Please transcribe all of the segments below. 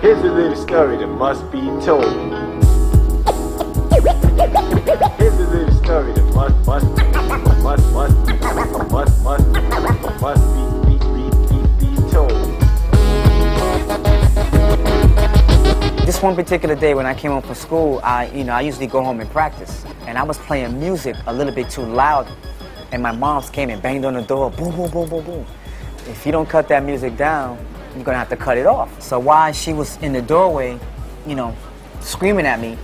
Here's a little story that must be told. Here's a little story that must be told. This one particular day when I came home from school, I usually go home and practice, and I was playing music a little bit too loud, and my moms came and banged on the door, boom, boom, boom, boom, boom. If you don't cut that music down, you're gonna have to cut it off. So while she was in the doorway, screaming at me,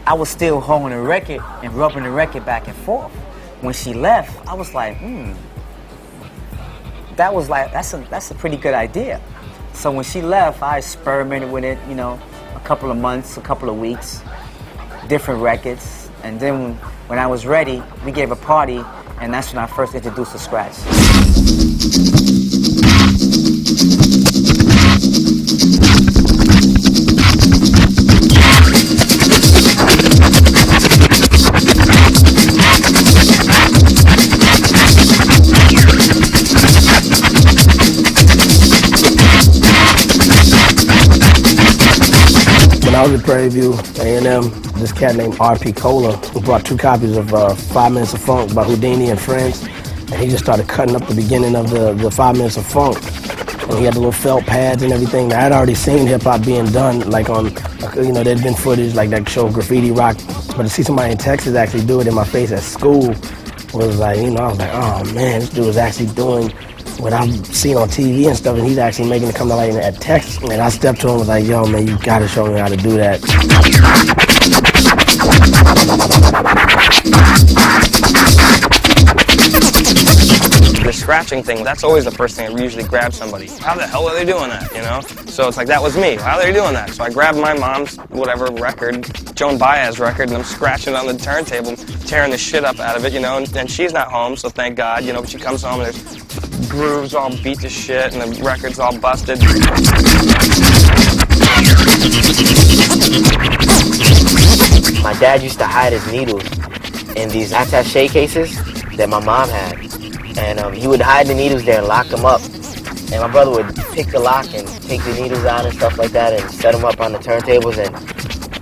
I was still holding the record and rubbing the record back and forth. When she left, I was like, that's a pretty good idea. So when she left, I experimented with it, a couple of months, a couple of weeks, different records. And then when I was ready, we gave a party, and that's when I first introduced the scratch. When I was at Prairie View, A&M, this cat named R.P. Cola, who brought 2 copies of 5 Minutes of Funk by Houdini and Friends, and he just started cutting up the beginning of the 5 Minutes of Funk. And he had the little felt pads and everything. I had already seen hip-hop being done, like on, there'd been footage like that show Graffiti Rock, but to see somebody in Texas actually do it in my face at school was like, I was like, oh man, this dude is actually doing what I've seen on TV and stuff, and he's actually making it come to light at Texas. And I stepped to him and was like, yo, man, you gotta show me how to do that. The scratching thing, that's always the first thing that usually grabs somebody. How the hell are they doing that, So it's like, that was me. How are they doing that? So I grabbed my mom's, whatever record, Joan Baez record, and I'm scratching it on the turntable, tearing the shit up out of it, and she's not home, so thank God, but she comes home and there's grooves all beat to shit and the record's all busted. My dad used to hide his needles in these attaché cases that my mom had. And he would hide the needles there and lock them up. And my brother would pick the lock and take the needles out and stuff like that and set them up on the turntables and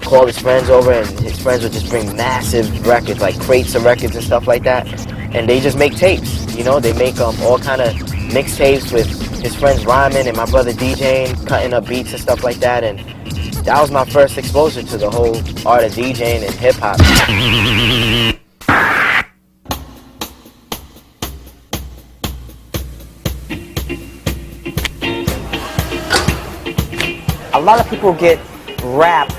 call his friends over, and his friends would just bring massive records, like crates of records and stuff like that. And they just make tapes, they make all kind of mixtapes with his friends rhyming and my brother DJing, cutting up beats and stuff like that. And that was my first exposure to the whole art of DJing and hip-hop. A lot of people get rap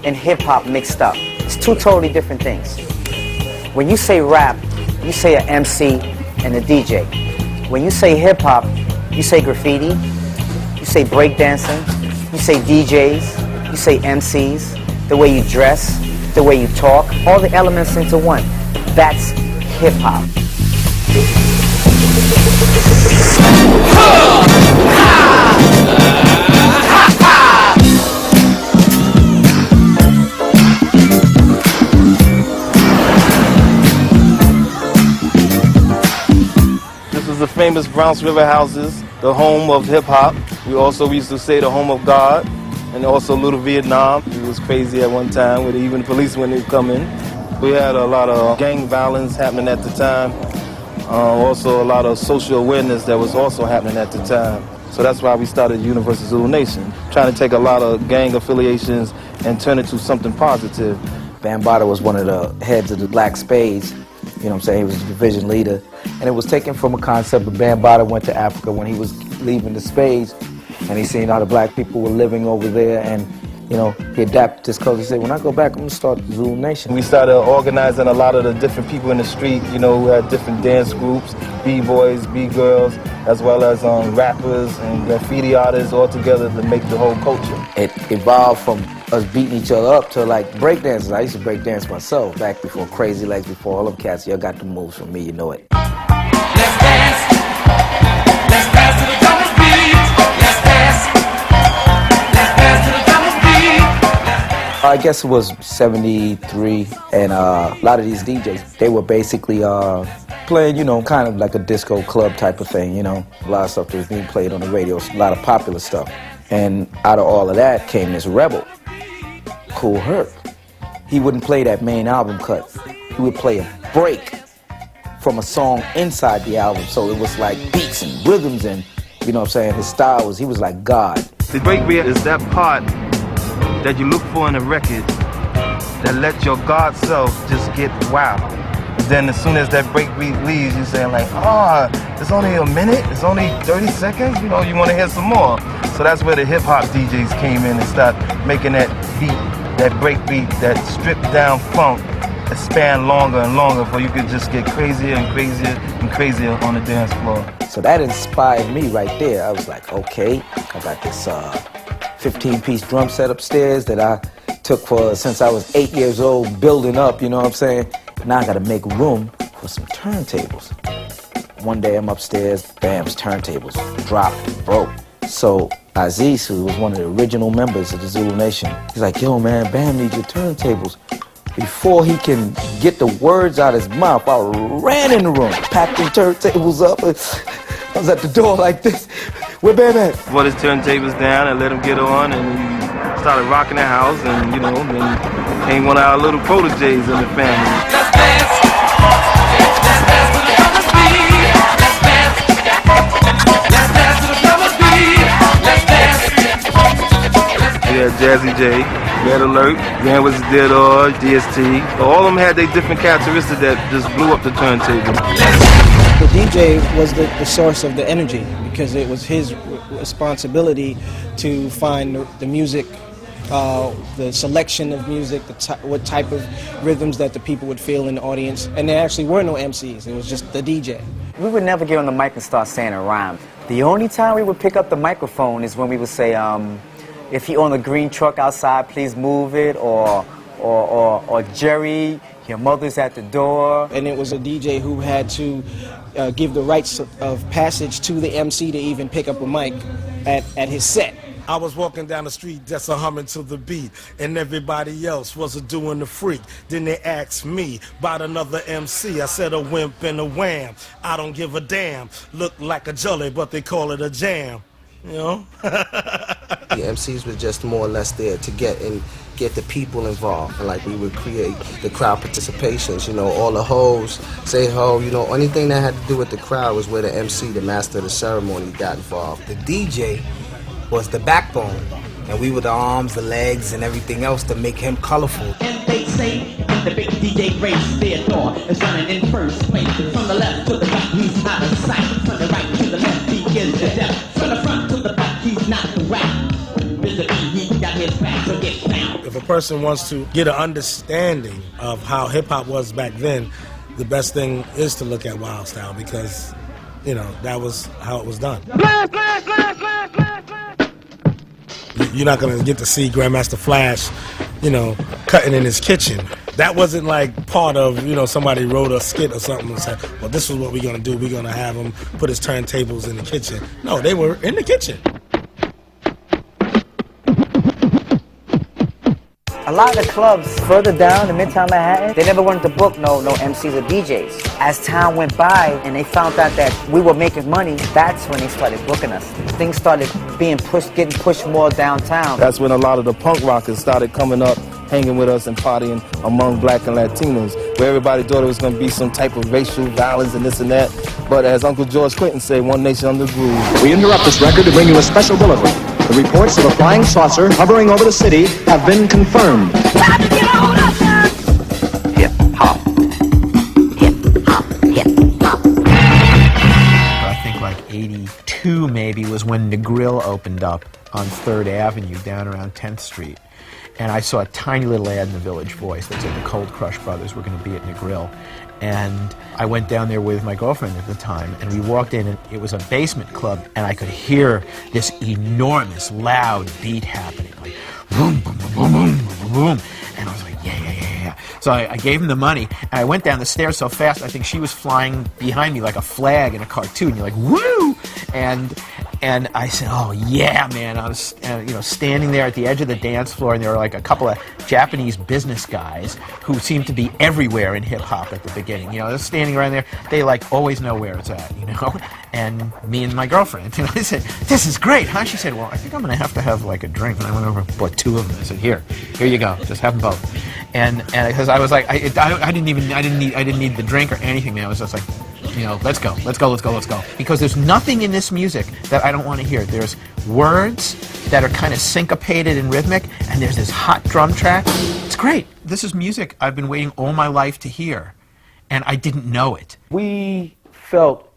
and hip-hop mixed up. It's 2 totally different things. When you say rap, you say an MC and a DJ. When you say hip-hop, you say graffiti, you say breakdancing, you say DJs, you say MCs, the way you dress, the way you talk, all the elements into one. That's hip-hop. The famous Bronx River houses, the home of hip-hop. We also used to say the home of God, and also Little Vietnam. It was crazy at one time, with even the police when they come in. We had a lot of gang violence happening at the time. Also a lot of social awareness that was also happening at the time. So that's why we started Universal Zulu Nation, trying to take a lot of gang affiliations and turn it to something positive. Bambaataa was one of the heads of the Black Spades. He was the division leader. And it was taken from a concept of Bambaataa went to Africa when he was leaving the Spades, and he seen how the black people were living over there, and he adapted his culture. He said, when I go back, I'm gonna start the Zulu Nation. We started organizing a lot of the different people in the street, who had different dance groups, B-boys, B-girls, as well as rappers and graffiti artists all together to make the whole culture. It evolved from us beating each other up to like breakdances. I used to break dance myself back before Crazy Legs, before all them cats. Y'all got the moves from me, you know it. Let's dance. Let's dance to the drummer's beat. Let's dance. Let's dance to the drummer's beat. I guess it was 73, and a lot of these DJs, they were basically playing, you know, kind of like a disco club type of thing, you know. A lot of stuff that was being played on the radio, a lot of popular stuff. And out of all of that came this rebel, Kool Herc. He wouldn't play that main album cut. He would play a break from a song inside the album, so it was like beats and rhythms and, you know what I'm saying, his style was, he was like God. The breakbeat is that part that you look for in a record that let your God self just get wild. Then as soon as that breakbeat leaves, you're saying like, it's only a minute, it's only 30 seconds, you know, you want to hear some more. So that's where the hip-hop DJs came in and started making that beat, that breakbeat, that stripped down funk, that span longer and longer before you could just get crazier and crazier and crazier on the dance floor. So that inspired me right there. I was like, okay, I got this 15-piece drum set upstairs that I took for since I was 8 years old, building up, you know what I'm saying? Now I gotta make room for some turntables. One day I'm upstairs, bam's turntables, dropped, broke. So Aziz, who was one of the original members of the Zulu Nation, he's like, yo man, Bam needs your turntables. Before he can get the words out of his mouth, I ran in the room, packed the turntables up. I was at the door like this. Where Bam at? Brought his turntables down and let him get on, and he started rocking the house, and you know, then came one of our little proteges in the family. Let's dance. Let's dance to the drummer's beat. Let's dance. Let's dance to the drummer's beat. Let's dance. We had Jazzy J, Red Alert, Grand Wizard Theodore, DST. All of them had their different characteristics that just blew up the turntable. The DJ was the source of the energy because it was his responsibility to find the music, the selection of music, what type of rhythms that the people would feel in the audience. And there actually were no MCs, it was just the DJ. We would never get on the mic and start saying a rhyme. The only time we would pick up the microphone is when we would say, if you own a green truck outside, please move it, or Jerry, your mother's at the door. And it was a DJ who had to give the rights of passage to the MC to even pick up a mic at his set. I was walking down the street just a humming to the beat, and everybody else was a doing the freak. Then they asked me about another MC. I said a wimp and a wham. I don't give a damn. Look like a jelly, but they call it a jam. You know? The MCs were just more or less there to get the people involved, and like we would create the crowd participations, you know, all the hoes, say ho, you know, anything that had to do with the crowd was where the MC, the master of the ceremony, got involved. The DJ was the backbone, and we were the arms, the legs, and everything else to make him colorful. And they say the big DJ race, Theodore is running in first place. From the left to the right, he's out of sight. From the right to the left, he is the death. From the front to the back, he's not the rap. Visibly, he got his back, so get found. If a person wants to get an understanding of how hip-hop was back then, the best thing is to look at Wild Style because, you know, that was how it was done. You're not going to get to see Grandmaster Flash, you know, cutting in his kitchen. That wasn't like part of, you know, somebody wrote a skit or something and said, well, this is what we're going to do. We're going to have him put his turntables in the kitchen. No, they were in the kitchen. A lot of the clubs further down in Midtown Manhattan, they never wanted to book no MCs or DJs. As time went by and they found out that we were making money, that's when they started booking us. Things started being pushed, getting pushed more downtown. That's when a lot of the punk rockers started coming up, hanging with us and partying among black and Latinos, where everybody thought it was going to be some type of racial violence and this and that. But as Uncle George Clinton said, one nation under the groove. We interrupt this record to bring you a special bulletin. The reports of a flying saucer hovering over the city have been confirmed. Hip-hop. Hip-hop. Hip-hop. I think like 82 maybe was when the Grill opened up on 3rd Avenue down around 10th Street. And I saw a tiny little ad in the Village Voice that said the Cold Crush Brothers were going to be at the Grill. And I went down there with my girlfriend at the time, and we walked in, and it was a basement club, and I could hear this enormous, loud beat happening, like boom, boom, boom, boom, boom, boom, boom. And I was like, yeah. So I gave him the money, and I went down the stairs so fast, I think she was flying behind me like a flag in a cartoon. You're like, woo! And And I said, oh yeah, man. I was standing there at the edge of the dance floor, and there were like a couple of Japanese business guys who seemed to be everywhere in hip-hop at the beginning. They're standing around there. They like always know where it's at, And me and my girlfriend, I said, this is great, huh? She said, well, I think I'm going to have like a drink. And I went over and bought 2 of them. I said, here you go. Just have them both. And because I was like, I didn't need the drink or anything, man. I was just like, let's go. Because there's nothing in this music that I don't want to hear. There's words that are kind of syncopated and rhythmic, and there's this hot drum track. It's great. This is music I've been waiting all my life to hear, and I didn't know it. We felt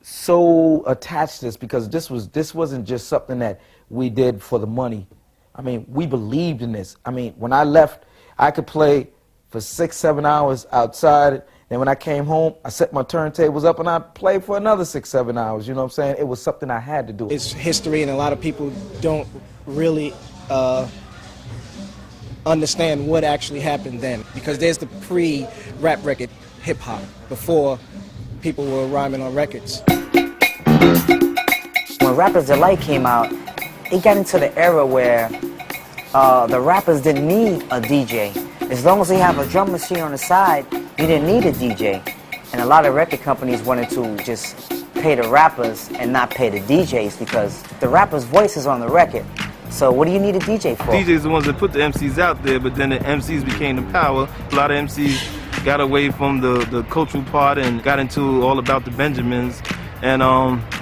so attached to this because this wasn't just something that we did for the money. I mean, we believed in this. I mean, when I left, I could play for 6-7 hours outside. Then when I came home, I set my turntables up and I played for another 6-7 hours. You know what I'm saying? It was something I had to do. It's history, and a lot of people don't really understand what actually happened then, because there's the pre-rap record hip-hop, before people were rhyming on records. When Rapper's Delight came out, it got into the era where the rappers didn't need a DJ. As long as they have a drum machine on the side, you didn't need a DJ. And a lot of record companies wanted to just pay the rappers and not pay the DJs because the rapper's voice is on the record. So what do you need a DJ for? DJs are the ones that put the MCs out there, but then the MCs became the power. A lot of MCs got away from the cultural part and got into all about the Benjamins, and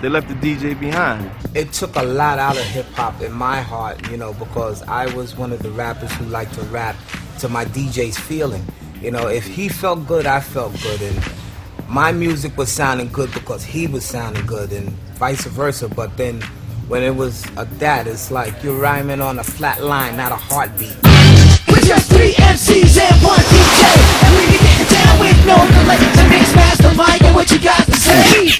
they left the DJ behind. It took a lot out of hip-hop in my heart, because I was one of the rappers who liked to rap to my DJ's feeling. If he felt good, I felt good, and my music was sounding good because he was sounding good, and vice versa. But then when it was that, it's like you're rhyming on a flat line, not a heartbeat. We're just 3 MCs and 1 DJ, and we can get down with no delay. The mix master Mike, and what you got to say?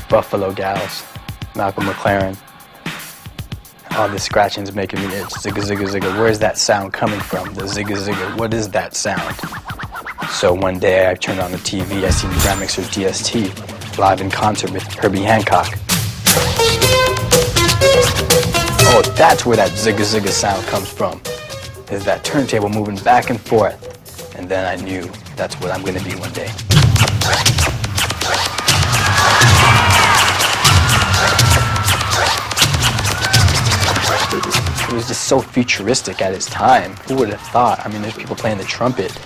Buffalo Gals, Malcolm McLaren. All this scratching's making me itch. Zigga, zigga, zigga. Where's that sound coming from? The zigga, zigga. What is that sound? So one day I turned on the TV. I seen Grand Mixer DST live in concert with Herbie Hancock. Oh, that's where that zigga, zigga sound comes from. Is that turntable moving back and forth. And then I knew that's what I'm going to be one day. It was just so futuristic at its time. Who would have thought? I mean, there's people playing the trumpet,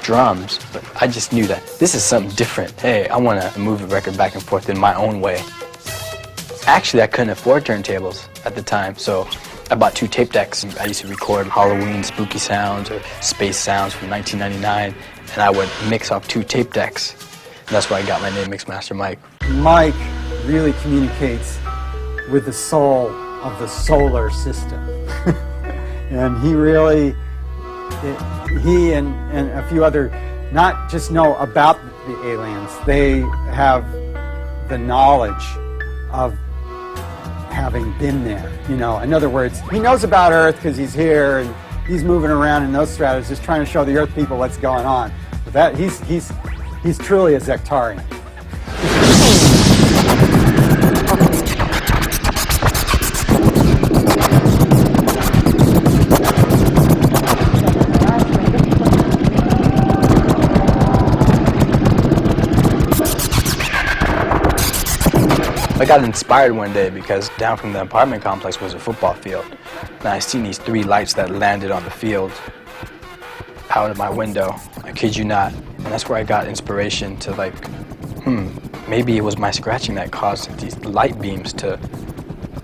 drums, but I just knew that this is something different. Hey, I want to move the record back and forth in my own way. Actually, I couldn't afford turntables at the time, so I bought 2 tape decks. I used to record Halloween spooky sounds or space sounds from 1999, and I would mix off 2 tape decks. And that's why I got my name, Mixmaster Mike. Mike really communicates with the soul of the solar system. And he really, he and a few other, not just know about the aliens, they have the knowledge of having been there. In other words, he knows about Earth because he's here and he's moving around in those stratas just trying to show the Earth people what's going on. But that he's truly a Zectarian. I got inspired one day because down from the apartment complex was a football field. And I seen these 3 lights that landed on the field out of my window. I kid you not. And that's where I got inspiration to like, maybe it was my scratching that caused these light beams to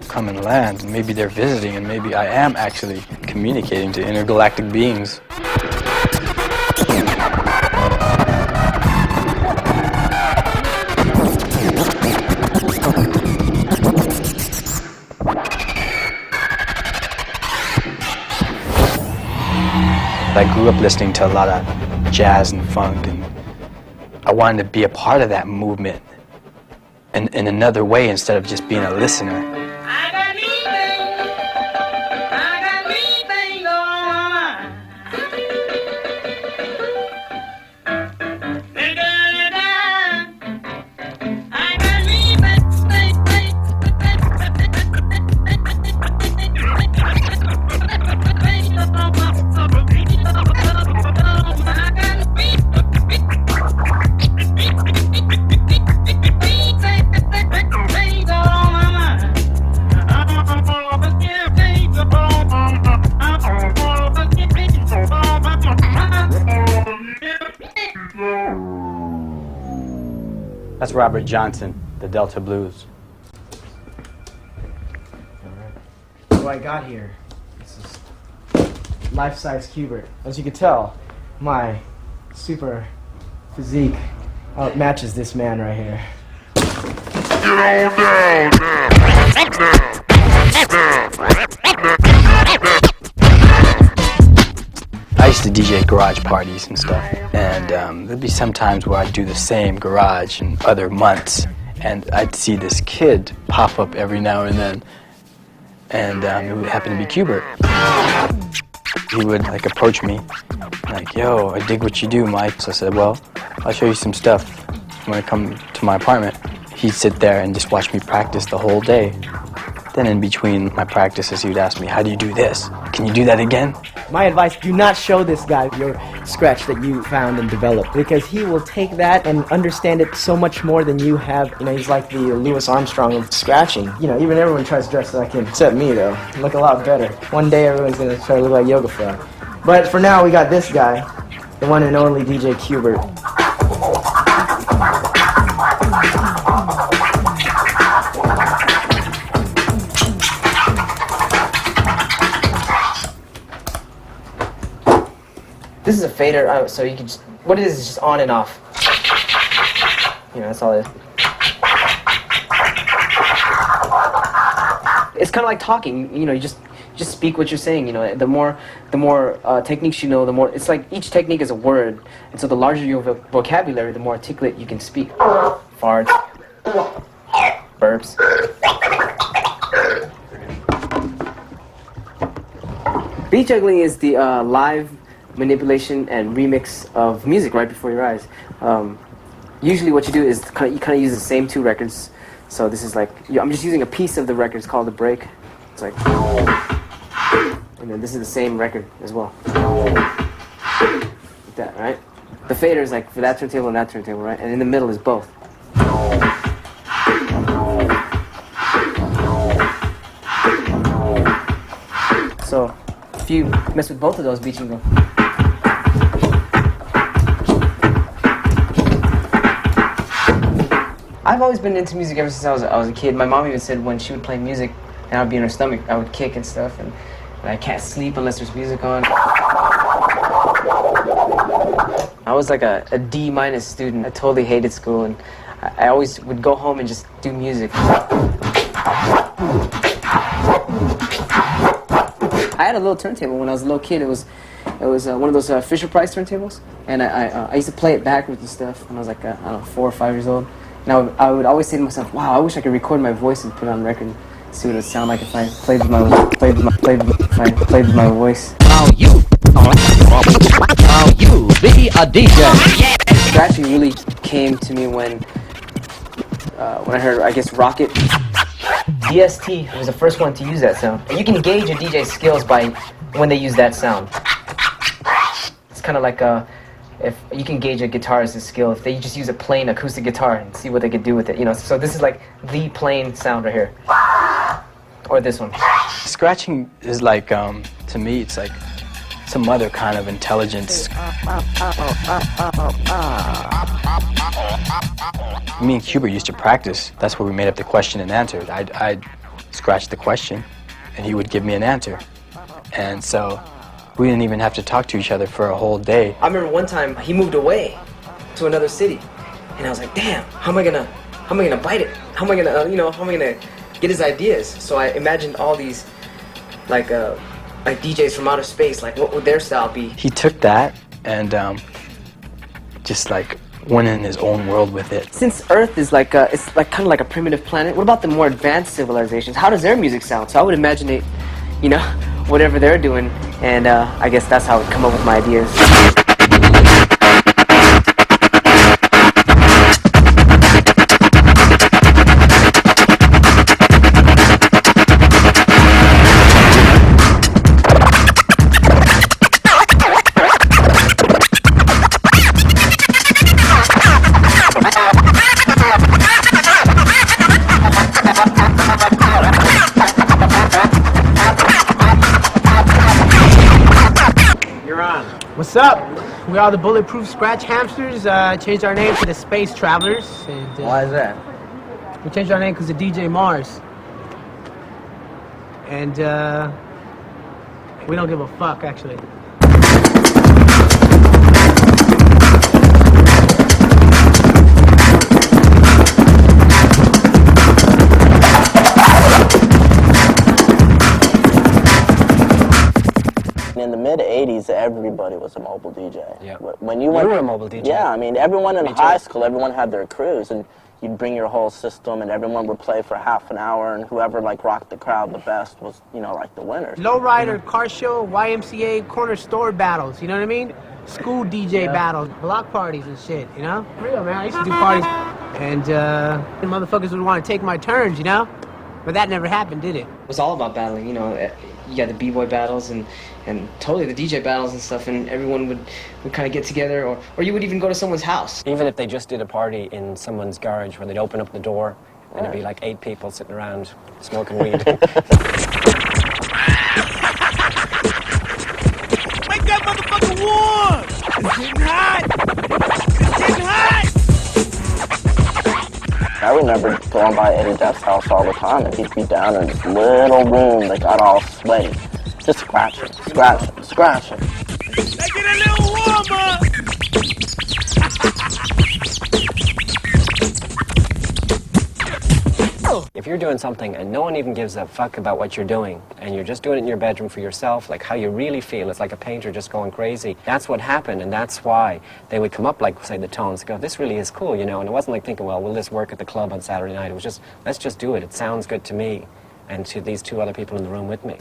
come and land. Maybe they're visiting and maybe I am actually communicating to intergalactic beings. I grew up listening to a lot of jazz and funk, and I wanted to be a part of that movement in another way instead of just being a listener. That's Robert Johnson, the Delta Blues. What I got here, this is life-size Qbert. As you can tell, my super physique outmatches this man right here. I used to DJ garage parties and stuff, and there'd be some times where I'd do the same garage in other months, and I'd see this kid pop up every now and then, and it would happen to be Qbert. He would like approach me, like, "Yo, I dig what you do, Mike." So I said, "Well, I'll show you some stuff when I come to my apartment." He'd sit there and just watch me practice the whole day. Then in between my practices, he would ask me, "How do you do this? Can you do that again?" My advice, do not show this guy your scratch that you found and developed, because he will take that and understand it so much more than you have. You know, he's like the Louis Armstrong of scratching. You know, even everyone tries to dress like him, except me though. I look a lot better. One day everyone's gonna try to look like Yoga Frog. But for now, we got this guy, the one and only DJ Qbert. This is a fader, so you can just, what it is just on and off. You know, that's all it is. It's kind of like talking, you know, you just speak what you're saying, you know. The more techniques you know, the more, it's like each technique is a word. And so the larger your vocabulary, the more articulate you can speak. Farts, burps. Beat juggling is the live manipulation and remix of music right before your eyes. Usually what you do is you kind of use the same two records. So this is like, I'm just using a piece of the record. It's called the break. It's like, and then this is the same record as well. Like that, right? The fader is like for that turntable and that turntable, right? And in the middle is both. So if you mess with both of those beats, you can go. I've always been into music ever since I was a kid. My mom even said when she would play music and I would be in her stomach, I would kick and stuff, and I can't sleep unless there's music on. I was like a D- student. I totally hated school, and I always would go home and just do music. I had a little turntable when I was a little kid. It was one of those Fisher-Price turntables, and I used to play it backwards and stuff when I was like, I don't know, 4 or 5 years old. And I would always say to myself, wow, I wish I could record my voice and put it on record and see what it would sound like if I played with my voice. How you be a DJ? Scratching really came to me when I heard, I guess, Rocket. DST was the first one to use that sound. And you can gauge a DJ's skills by when they use that sound. It's kind of like if you can gauge a guitarist's skill if they just use a plain acoustic guitar and see what they could do with it, you know. So this is like the plain sound right here, or this one. Scratching is like, to me, it's like some other kind of intelligence. Me and Qbert used to practice. That's where we made up the question and answer. I'd scratch the question, and he would give me an answer, and so we didn't even have to talk to each other for a whole day. I remember one time he moved away to another city, and I was like, damn, how am I gonna bite it? How am I gonna, how am I gonna get his ideas? So I imagined all these, like DJs from outer space, like what would their style be? He took that and just like went in his own world with it. Since Earth is like it's like kind of like a primitive planet, what about the more advanced civilizations? How does their music sound? So I would imagine it, whatever they're doing, and I guess that's how I would come up with my ideas. What's up? We are the Bulletproof Scratch Hamsters. Changed our name to the Space Travelers. And, why is that? We changed our name because of DJ Mars. And we don't give a fuck, actually. In the mid-'80s, everybody was a mobile DJ. Yeah. When you were a mobile DJ. Yeah, I mean, everyone in high school, everyone had their crews, and you'd bring your whole system, and everyone would play for half an hour, and whoever like rocked the crowd the best was, you know, like the winner. Lowrider, car show, YMCA, corner store battles. You know what I mean? School DJ battles, block parties and shit. You know? For real, man. I used to do parties, and motherfuckers would want to take my turns. You know? But that never happened, did it? It was all about battling, you know. You got the b-boy battles and totally the DJ battles and stuff, and everyone would kind of get together, or you would even go to someone's house. Even if they just did a party in someone's garage where they'd open up the door and it'd be like 8 people sitting around smoking weed. Wake up, motherfucker, warm! It's getting hot! It's getting hot! I remember going by Eddie Duff's house all the time, and he'd be down in this little room that got all sweaty, just scratching. Let's get a little warmer! If you're doing something and no one even gives a fuck about what you're doing, and you're just doing it in your bedroom for yourself, like how you really feel, it's like a painter just going crazy. That's what happened, and that's why they would come up, like, say, the tones, go, this really is cool, you know, and it wasn't like thinking, well, will this work at the club on Saturday night? It was just, let's just do it. It sounds good to me and to these 2 other people in the room with me.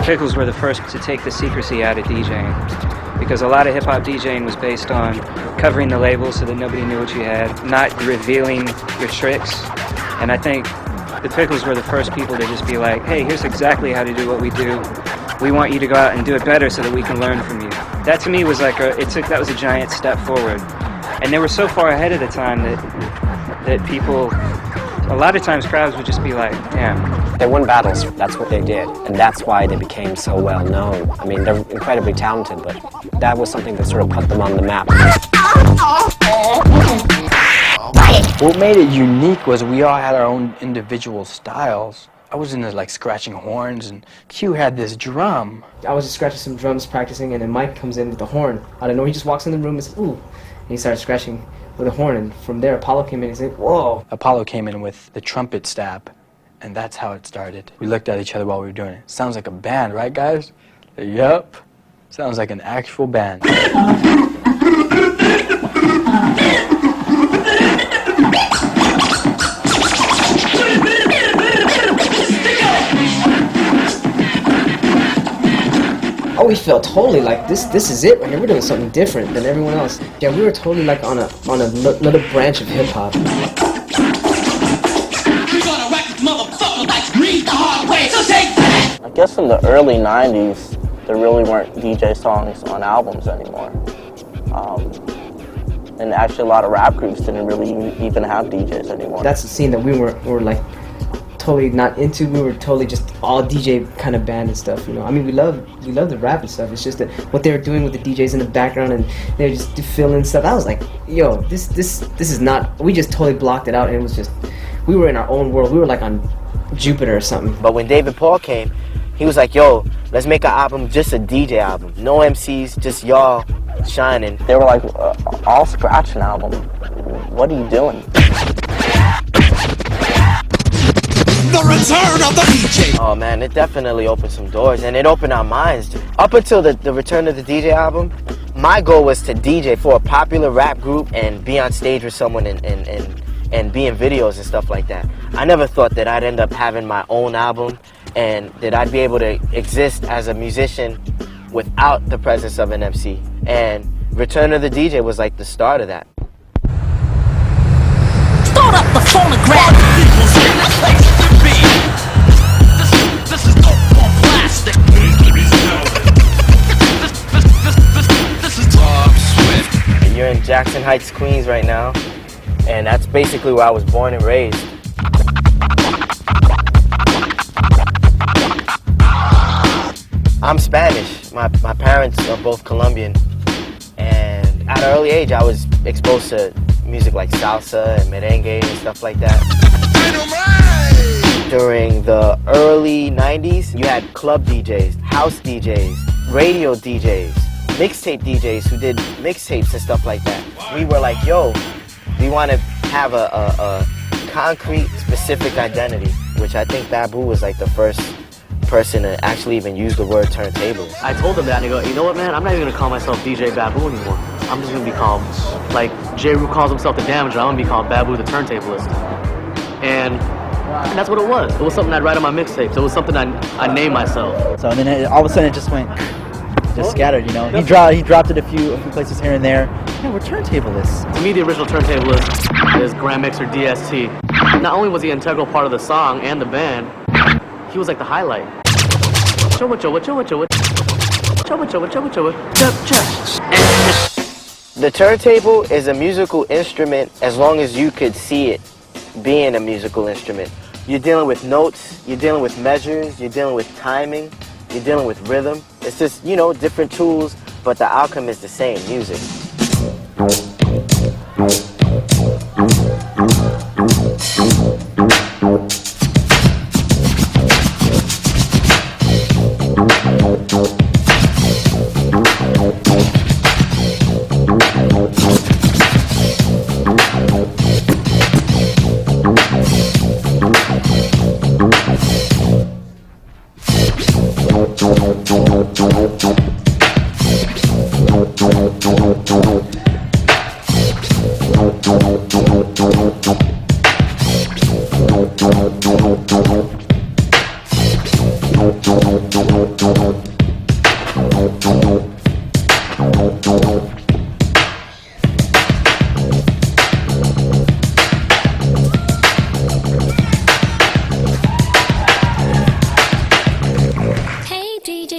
Pickles were the first to take the secrecy out of DJing, because a lot of hip-hop DJing was based on covering the label so that nobody knew what you had, not revealing your tricks. And I think the Pickles were the first people to just be like, hey, here's exactly how to do what we do. We want you to go out and do it better so that we can learn from you. That to me was like that was a giant step forward. And they were so far ahead of the time that people, a lot of times crowds would just be like, damn. They won battles, that's what they did, and that's why they became so well known. I mean, they're incredibly talented, but that was something that sort of put them on the map. What made it unique was we all had our own individual styles. I was into like scratching horns, and Q had this drum. I was just scratching some drums, practicing, and then Mike comes in with the horn. I don't know, he just walks in the room and says, ooh, and he started scratching with a horn, and from there Apollo came in and said, whoa. Apollo came in with the trumpet stab, and that's how it started. We looked at each other while we were doing it. Sounds like a band, right guys? Yup. Sounds like an actual band. Oh, we felt totally like this is it right here. We're doing something different than everyone else. Yeah, we were totally like on another branch of hip hop. I guess in the early 90s, there really weren't DJ songs on albums anymore. And actually a lot of rap groups didn't really even have DJs anymore. That's the scene that we were like totally not into. We were totally just all DJ kind of band and stuff, you know. I mean, we love the rap and stuff. It's just that what they were doing with the DJs in the background and they're just filling stuff. I was like, yo, this is not. We just totally blocked it out, and it was just, we were in our own world. We were like on Jupiter or something. But when David Paul came, he was like, yo, let's make an album, just a DJ album. No MCs, just y'all shining. They were like, all scratching album. What are you doing? The return of the DJ. Oh man, it definitely opened some doors, and it opened our minds. Up until the return of the DJ album, my goal was to DJ for a popular rap group and be on stage with someone and be in videos and stuff like that. I never thought that I'd end up having my own album and that I'd be able to exist as a musician without the presence of an MC. And Return of the DJ was like the start of that. Start up the phonograph. This is dope on plastic. This is Bob Swift. And you're in Jackson Heights, Queens right now, and that's basically where I was born and raised. I'm Spanish. My parents are both Colombian, and at an early age I was exposed to music like salsa and merengue and stuff like that. During the early 90s, you had club DJs, house DJs, radio DJs, mixtape DJs who did mixtapes and stuff like that. We were like, yo, we want to have a concrete, specific identity, which I think Babu was like the first person to actually even use the word turntables. I told him that and I go, you know what, man, I'm not even gonna call myself DJ Babu anymore. I'm just gonna be called, like J. Rue calls himself the Damager, I'm gonna be called Babu the Turntablist. And that's what it was. It was something I'd write on my mixtapes. It was something I named myself. So and then all of a sudden it just went, just scattered, you know. He dropped it a few places here and there. Yeah, we're turntablists. To me, the original turntablist is Grand Mixer DST. Not only was he an integral part of the song and the band, he was like the highlight. The turntable is a musical instrument as long as you could see it being a musical instrument. You're dealing with notes, you're dealing with measures, you're dealing with timing, you're dealing with rhythm. It's just, you know, different tools, but the outcome is the same, music.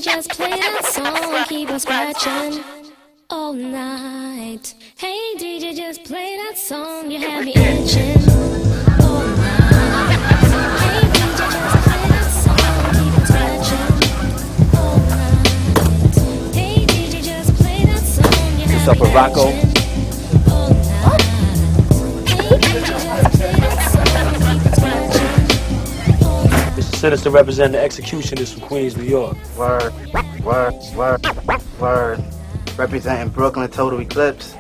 Just play that song, keep on scratching all night. Hey DJ, just play that song, you have me itching all night. Hey DJ, just play that song, keep on scratching all night. Hey DJ, just play that song, you have me Rocco? itching all night. Hey DJ, just play that song, keep on scratching all night. Mr. Sinister representing the executionists from Queens, New York. Word. Representing Brooklyn Total Eclipse.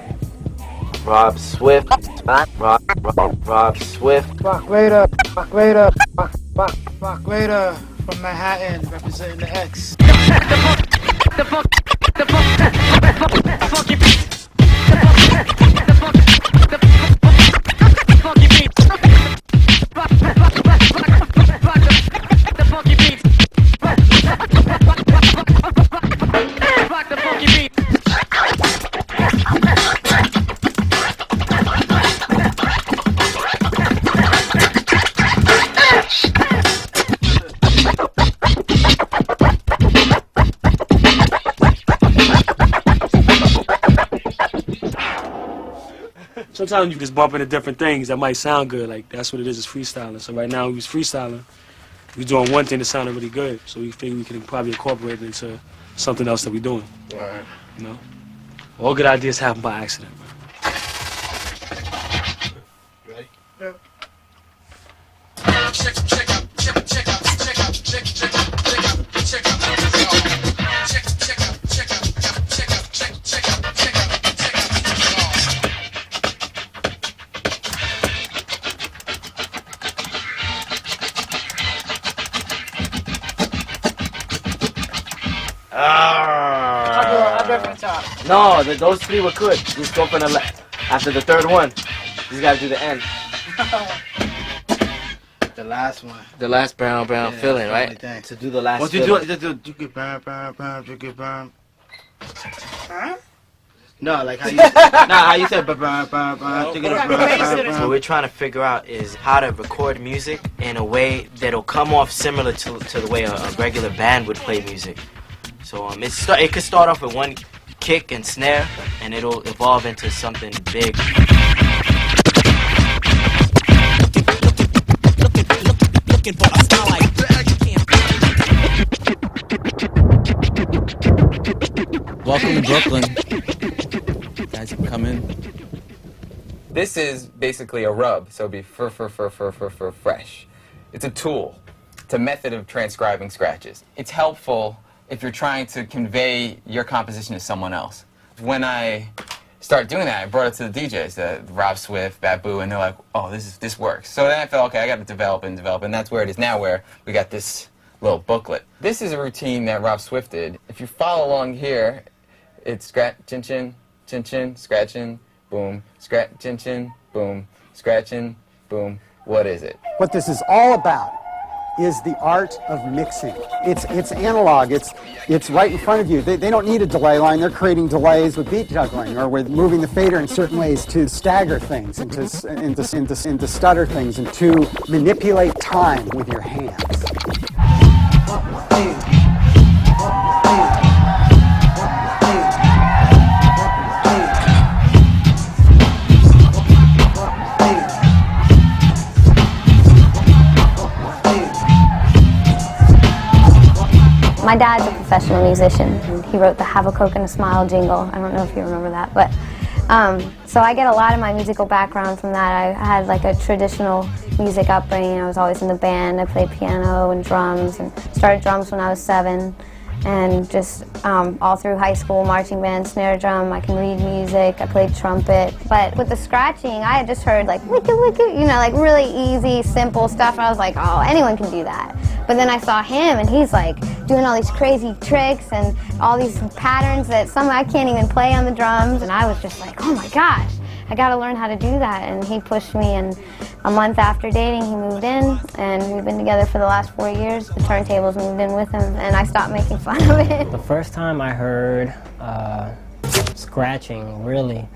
Rob Swift. Rob Swift. Rock Raider from Manhattan, representing the X. sometimes you just bump into different things that might sound good. Like, that's what it is freestyling. So right now we was freestyling. We was doing one thing that sounded really good. So we figured we could probably incorporate it into something else that we're doing. Right. You know? All good ideas happen by accident, man. Ready? Yep. No, those three were good. Just go from the left. After the third one, you just gotta do the end. The last one. The last brown feeling, right? Thing. To do the last. Once you do it, you get burn, you get burn. Huh? No, like how you how you said burn, you get burn. What we're trying to figure out is how to record music in a way that'll come off similar to the way a regular band would play music. So it could start off with one kick and snare, and it'll evolve into something big. Welcome to Brooklyn. Guys have come in. This is basically a rub, so it'd be fresh. It's a tool. It's a method of transcribing scratches. It's helpful if you're trying to convey your composition to someone else. When I started doing that, I brought it to the DJs, Rob Swift, Babu, and they're like, oh, this works. So then I felt, okay, I got to develop, and that's where it is now, where we got this little booklet. This is a routine that Rob Swift did. If you follow along here, it's scratch, chin, chin, chin, chin, scratching, boom, scratch, chin, chin, boom, scratching, boom. What is it? What this is all about is the art of mixing. It's analog. It's right in front of you. They don't need a delay line. They're creating delays with beat juggling or with moving the fader in certain ways to stagger things and to stutter things and to manipulate time with your hands. My dad's a professional musician. He wrote the Have a Coke and a Smile jingle. I don't know if you remember that, but so I get a lot of my musical background from that. I had like a traditional music upbringing. I was always in the band. I played piano and drums, and started drums when I was 7. And just all through high school, marching band, snare drum, I can read music, I played trumpet. But with the scratching, I had just heard like wicka wicka, you know, like really easy, simple stuff. And I was like, oh, anyone can do that. But then I saw him, and he's like doing all these crazy tricks and all these patterns that some I can't even play on the drums. And I was just like, oh my gosh, I gotta learn how to do that. And he pushed me, and a month after dating, he moved in, and we've been together for the last 4 years. The turntables moved in with him, and I stopped making fun of it. The first time I heard scratching, really,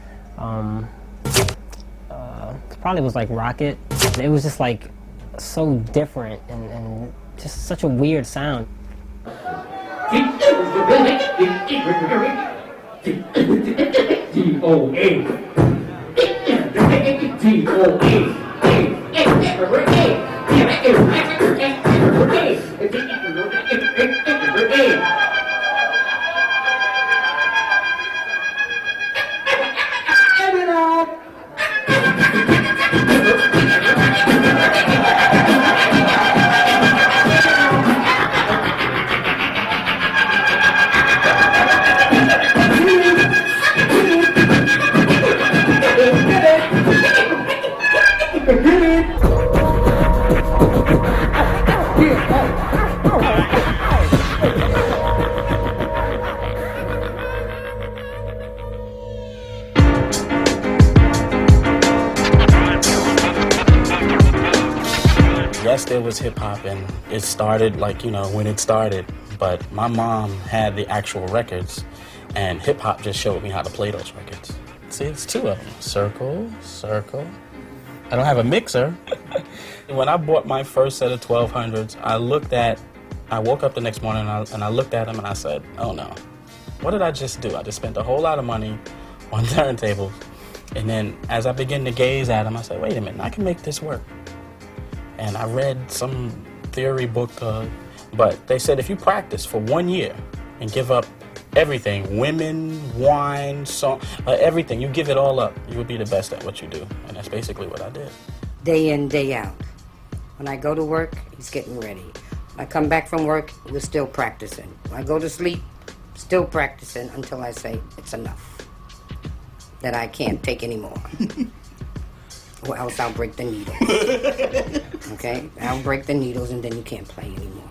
probably was like Rocket. It was just like so different and just such a weird sound. Yes, there was hip-hop, and it started like, you know, when it started, but my mom had the actual records, and hip-hop just showed me how to play those records. See, it's 2 of them. Circle, circle. I don't have a mixer. When I bought my first set of 1200s, I woke up the next morning and I looked at them and I said, oh no, what did I just do? I just spent a whole lot of money on turntables, And then as I begin to gaze at them, I said, wait a minute, I can make this work. And I read some theory book, but they said if you practice for 1 year and give up everything, women, wine, song, everything, you give it all up, you will be the best at what you do. And that's basically what I did. Day in, day out. When I go to work, he's getting ready. When I come back from work, we're still practicing. When I go to sleep, still practicing until I say it's enough. That I can't take anymore. Or else I'll break the needle. Okay? I'll break the needles and then you can't play anymore.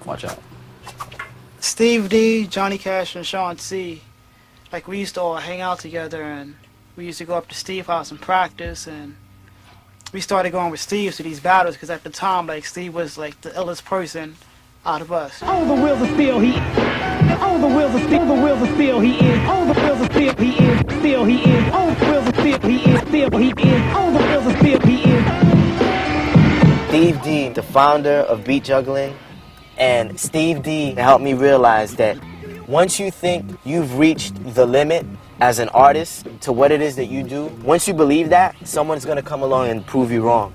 Watch out. Steve D, Johnny Cash, and Sean C. Like, we used to all hang out together, and we used to go up to Steve's house and practice, and we started going with Steve to these battles, because at the time, like, Steve was, like, the illest person out of us. Oh, the wheels of steel, he oh, the wheels of steel, the wheels of steel, he is. Oh, the wheels of steel, he is. Steel, he is. Oh, the wheels of steel, he is. Steel, he is. Oh, the wheels of steel, he is. Steve D, the founder of beat juggling, and Steve D helped me realize that once you think you've reached the limit as an artist to what it is that you do, once you believe that, someone's gonna come along and prove you wrong.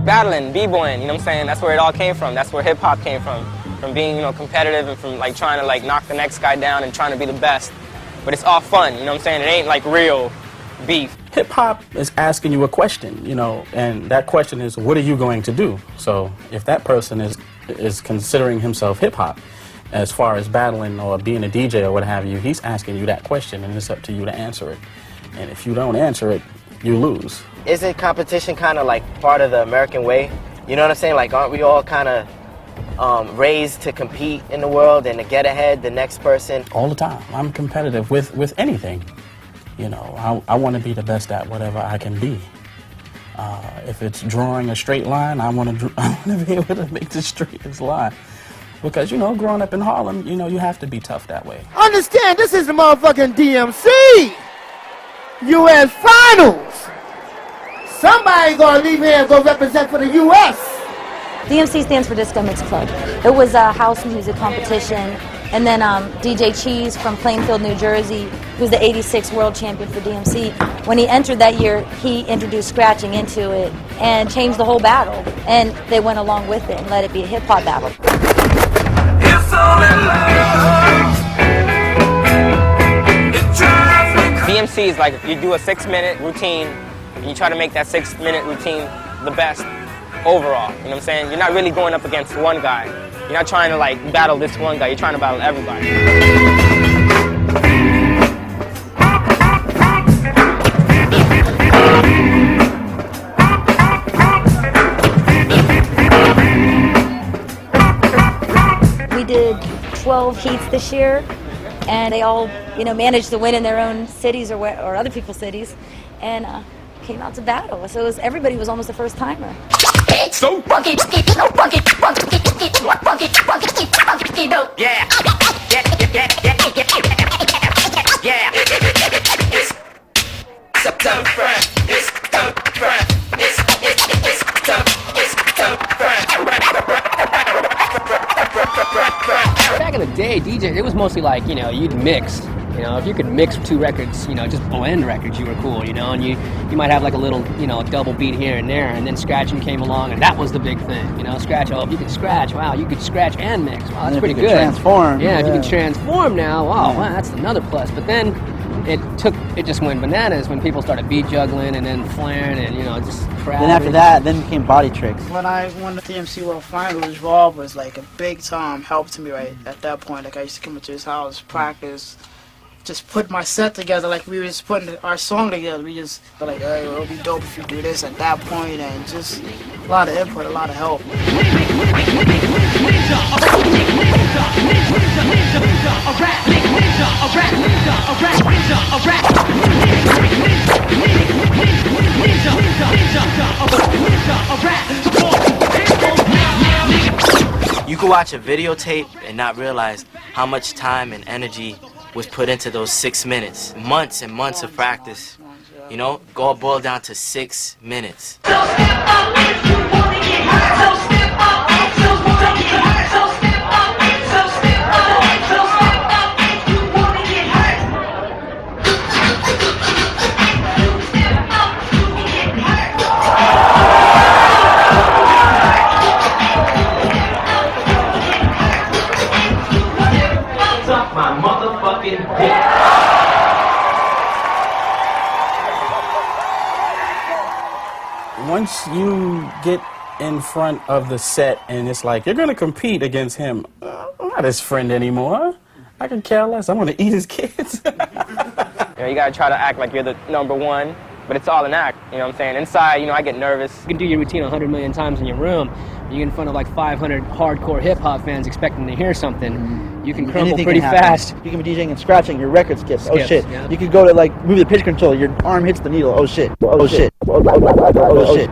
Battling, b-boying, you know what I'm saying? That's where it all came from. That's where hip-hop came from being, you know, competitive and from like trying to like knock the next guy down and trying to be the best. But it's all fun, you know what I'm saying? It ain't like real beef. Hip-hop is asking you a question, you know, and that question is, what are you going to do? So if that person is considering himself hip-hop, as far as battling or being a DJ or what have you, he's asking you that question, and it's up to you to answer it. And if you don't answer it, you lose. Isn't competition kind of like part of the American way? You know what I'm saying? Like, aren't we all kind of raised to compete in the world and to get ahead the next person? All the time. I'm competitive with anything. You know, I want to be the best at whatever I can be. If it's drawing a straight line, I want to be able to make the straightest line. Because, you know, growing up in Harlem, you know, you have to be tough that way. Understand, this is the motherfucking DMC! U.S. Finals! Somebody gonna leave here and go represent for the U.S. DMC stands for Disco Mix Club. It was a house music competition, and then DJ Cheese from Plainfield, New Jersey, who's the '86 world champion for DMC, when he entered that year, he introduced scratching into it and changed the whole battle. And they went along with it and let it be a hip-hop battle. DMC is like you do a 6-minute routine and you try to make that 6-minute routine the best overall. You know what I'm saying? You're not really going up against one guy. You're not trying to like battle this one guy. You're trying to battle everybody. We did 12 heats this year, and they all, you know, managed to win in their own cities or other people's cities, and came out to battle. So everybody was almost a first timer. So funky, so funky, yeah. Yeah. It's tough, it's tough, it's tough, Back in the day, DJ, it was mostly like, you know, you'd mix. You know, if you could mix two records, you know, just blend records, you were cool, you know, and you might have like a little, you know, double beat here and there, and then scratching came along, and that was the big thing, you know, scratch, oh, if you could scratch, wow, you could scratch and mix, wow, that's pretty good. Transform. Yeah, if you can transform now, wow, that's another plus, but then it just went bananas when people started beat juggling and then flaring and, you know, just crap. Then after that, then became body tricks. When I won the DMC World Finals, Rob was like a big time help to me right at that point. Like, I used to come into his house, practice, just put my set together like we were just putting our song together. We just were like, hey, it'll be dope if you do this at that point, and just a lot of input, a lot of help. You can watch a videotape and not realize how much time and energy was put into those 6 minutes. Months and months of practice. You know, all boiled down to 6 minutes. once you get in front of the set and it's like, you're going to compete against him, I'm not his friend anymore. I can care less. I want to eat his kids. You know, you gotta try to act like you're the #1, but it's all an act, you know what I'm saying? Inside, you know, I get nervous. You can do your routine 100 million times in your room. You get in front of like 500 hardcore hip-hop fans expecting to hear something. You can crumble Anything pretty can happen. fast. You can be DJing and scratching, your record skips. Oh Skips, shit. yeah. You could go to like move the pitch control, your arm hits the needle. Oh shit. Oh shit. Oh shit.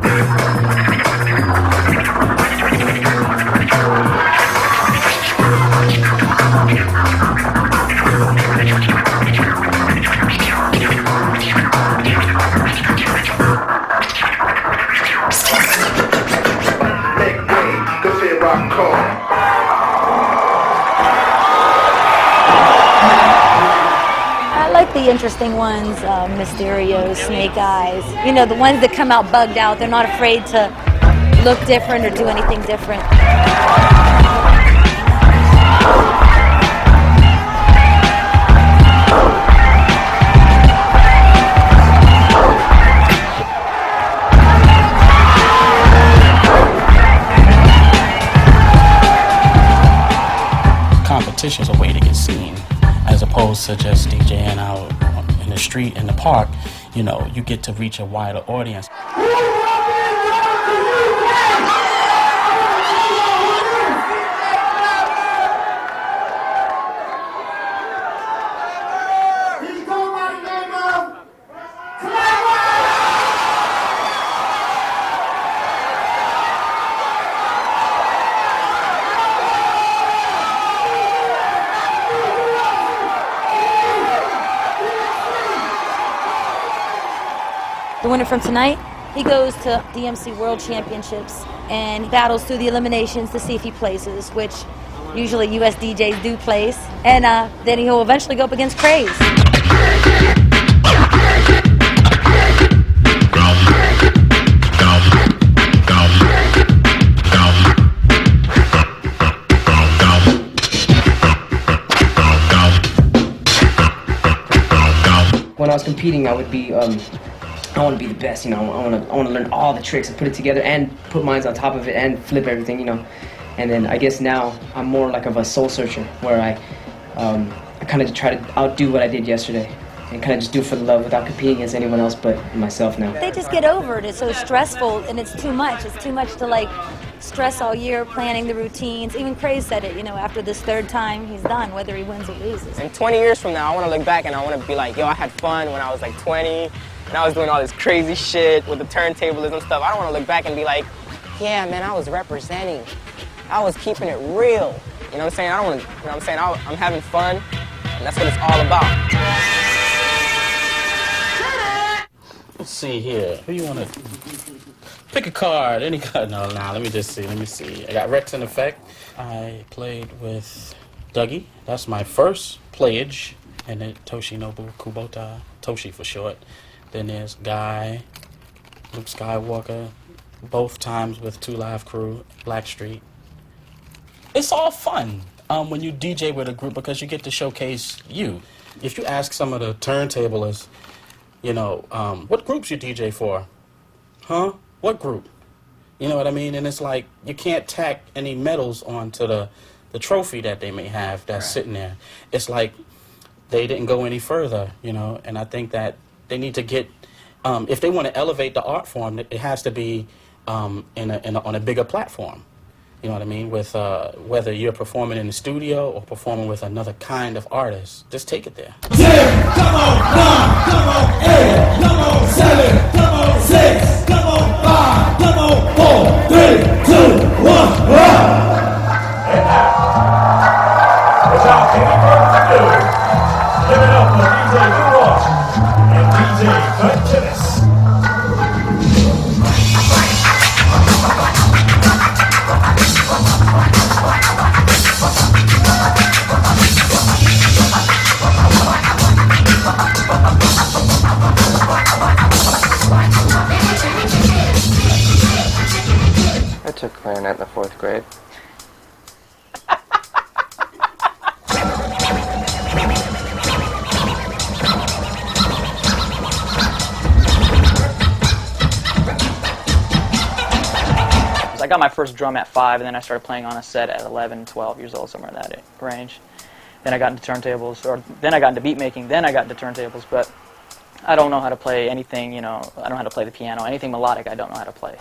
I like the interesting ones, Mysterio, Snake Eyes. You know, the ones that come out bugged out. They're not afraid to look different or do anything different. Competition is a way to get seen, as opposed to just DJing out in the street, in the park. You know, you get to reach a wider audience. The winner from tonight, he goes to DMC World Championships and battles through the eliminations to see if he places, which usually US DJs do place. And then he'll eventually go up against Craze. When I was competing, I would be, I want to be the best, you know. I want to learn all the tricks and put it together and put mines on top of it and flip everything, you know. And then I guess now I'm more like of a soul searcher, where I kind of try to outdo what I did yesterday and kind of just do it for the love without competing against anyone else but myself now. They just get over it. It's so stressful and it's too much. It's too much to like stress all year planning the routines. Even Craze said it, you know, after this third time he's done, whether he wins or loses. And 20 years from now, I want to look back and I want to be like, yo, I had fun when I was like 20 and I was doing all this crazy shit with the turntablism stuff. I don't want to look back and be like, yeah, man, I was representing. I was keeping it real. You know what I'm saying? I don't want to, you know what I'm saying? I'm having fun, and that's what it's all about. Let's see here. Who you want to pick a card? Any card? No, let me just see. Let me see. I got Rex in effect. I played with Dougie. That's my first playage. And then Toshinobu Kubota, Toshi for short. Then there's Guy, Luke Skywalker, both times with 2 Live Crew, Blackstreet. It's all fun when you DJ with a group because you get to showcase you. If you ask some of the turntablists, you know, what groups you DJ for? Huh? What group? You know what I mean? And it's like you can't tack any medals onto the trophy that they may have that's sitting there. It's like they didn't go any further, you know, and I think that they need to get, if they want to elevate the art form, it has to be on a bigger platform. You know what I mean? With whether you're performing in the studio or performing with another kind of artist, just take it there. 10, come on, 9, come on, 8, come on, 7, come on, 6, come on, 5, come on, 4, 3, 2, 1, run! And now, it's our Geburtsstunde. Give it up for DJ George and DJ Curtis. I took clarinet in the 4th grade. got my first drum at 5, and then I started playing on a set at 11, 12 years old, somewhere in that range. Then I got into turntables, or then I got into beat making, then I got into turntables, but I don't know how to play anything, you know, I don't know how to play the piano. Anything melodic, I don't know how to play.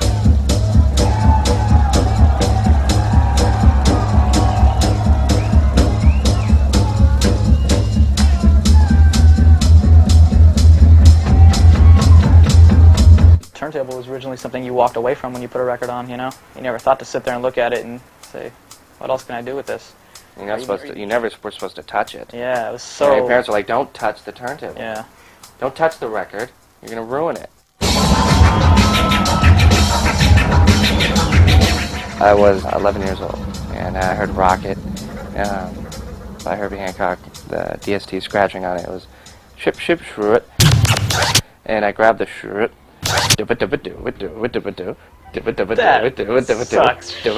Turntable was originally something you walked away from when you put a record on, you know? You never thought to sit there and look at it and say, what else can I do with this? You're not supposed to, you never were supposed to touch it. Yeah, it was so... Your parents were like, don't touch the turntable. Yeah. Don't touch the record. You're going to ruin it. I was 11 years old, and I heard Rocket by Herbie Hancock, the DST scratching on it. It was ship, ship, shrew it. And I grabbed the shrew it. That sucks shit.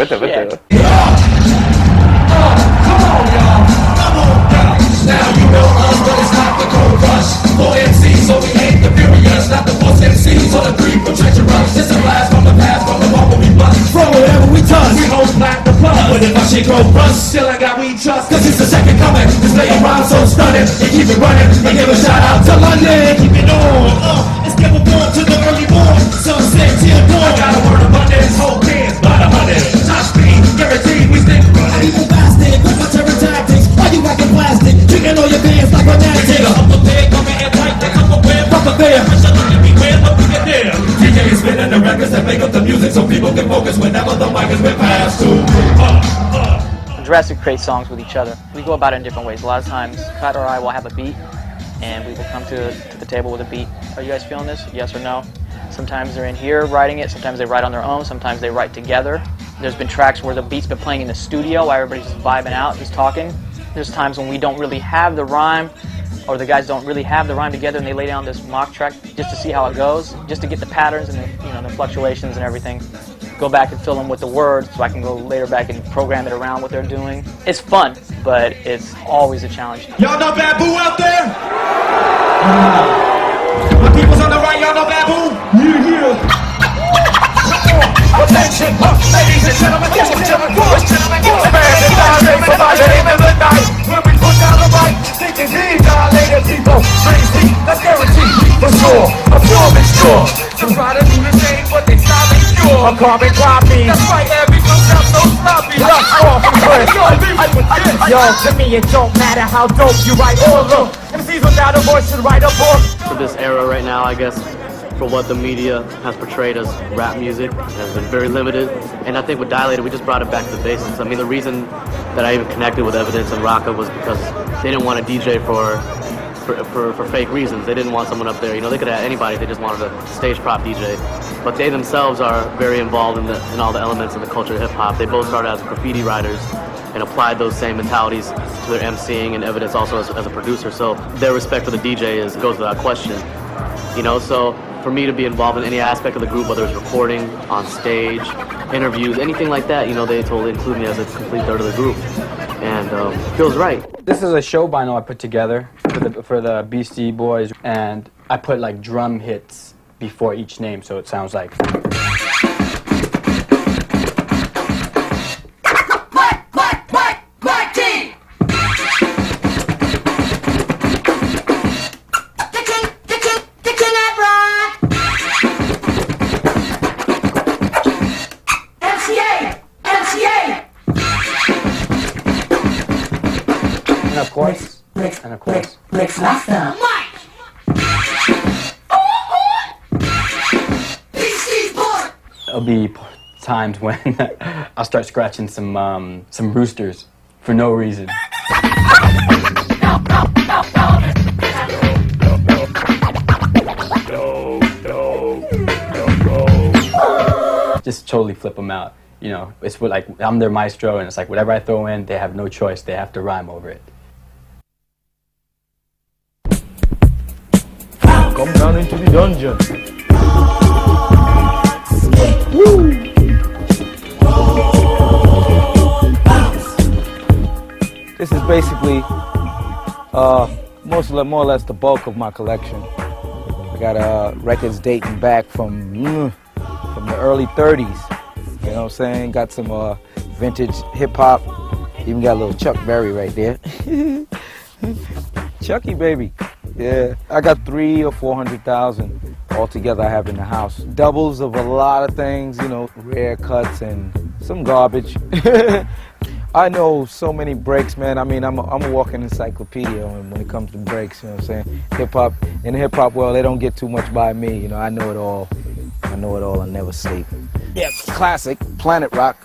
Now you know us, but it's not the cold rush. For MCs, so we ain't the furious. Not the force MCs or the creep or treacherous. It's a blast from the past, from the bubble we bust. From whatever we touch, we hold back the plus. But if my shit go bust, still I got we trust. Cause it's the second coming. This laying rhyme so stunning. And keep it running. And give a shout out to London. Keep it on. It's never born to the early morn. Sunset till dawn. I got a word abundance. Whole hands by the hundred. Top speed, guaranteed we stick running. Evil bastard, quick my terror tactics. Why you acting plastic? Tricking all your bands like a magic. I'm prepared, coming in tight, they come aware, proper there. Pressure look everywhere, but we get there. DJ is spinning the records that make up the music so people can focus whenever the mic is been passed to. Jurassic creates songs with each other. We go about it in different ways. A lot of times, Cut or I will have a beat, and we will come to the table with a beat. Are you guys feeling this? Yes or no? Sometimes they're in here writing it, sometimes they write on their own, sometimes they write together. There's been tracks where the beat's been playing in the studio while everybody's just vibing out, just talking. There's times when we don't really have the rhyme, or the guys don't really have the rhyme together, and they lay down this mock track just to see how it goes, just to get the patterns and the, you know, the fluctuations and everything. Go back and fill them with the words, so I can go later back and program it around what they're doing. It's fun, but it's always a challenge. Y'all know Babu out there? My people's on the right, y'all know Babu? Yeah. Attention, ladies and gentlemen, by the end of the night, when we put down the mic, thinking these dilated people, brings me the guarantee for sure, a form is sure. To try to do the same, but they stop and cure. I'm carbon copy. That's right, every foot up so sloppy. Lust off and quit. Yo, to me it don't matter how dope you write or look. MCs without a voice should write a book. For this era right now, I guess, for what the media has portrayed as rap music has been very limited, and I think with Dilated we just brought it back to the basics. I mean, the reason that I even connected with Evidence and Rocka was because they didn't want a DJ for fake reasons. They didn't want someone up there, you know, they could have anybody, they just wanted a stage prop DJ. But they themselves are very involved in all the elements of the culture of hip-hop. They both started as graffiti writers and applied those same mentalities to their MCing, and Evidence also as a producer, so their respect for the DJ goes without question. You know, so for me to be involved in any aspect of the group, whether it's recording, on stage, interviews, anything like that, you know, they totally include me as a complete third of the group. And feels right. This is a show vinyl I put together for the Beastie Boys, and I put like drum hits before each name, so it sounds like... And of course, Mix master. there'll be times when I'll start scratching some roosters for no reason. Just totally flip them out. You know, it's like I'm their maestro, and it's like whatever I throw in, they have no choice. They have to rhyme over it. Come down into the dungeon. This is basically more or less the bulk of my collection. I got records dating back from the early 30s. You know what I'm saying? Got some vintage hip hop. Even got a little Chuck Berry right there. Chucky, baby. Yeah, I got 300,000 or 400,000 altogether I have in the house. Doubles of a lot of things, you know, rare cuts and some garbage. I know so many breaks, man. I mean, I'm a walking encyclopedia when it comes to breaks, you know what I'm saying? Hip-hop, in the hip-hop world, they don't get too much by me, you know, I know it all. I know it all and never sleep. Yeah, classic, Planet Rock.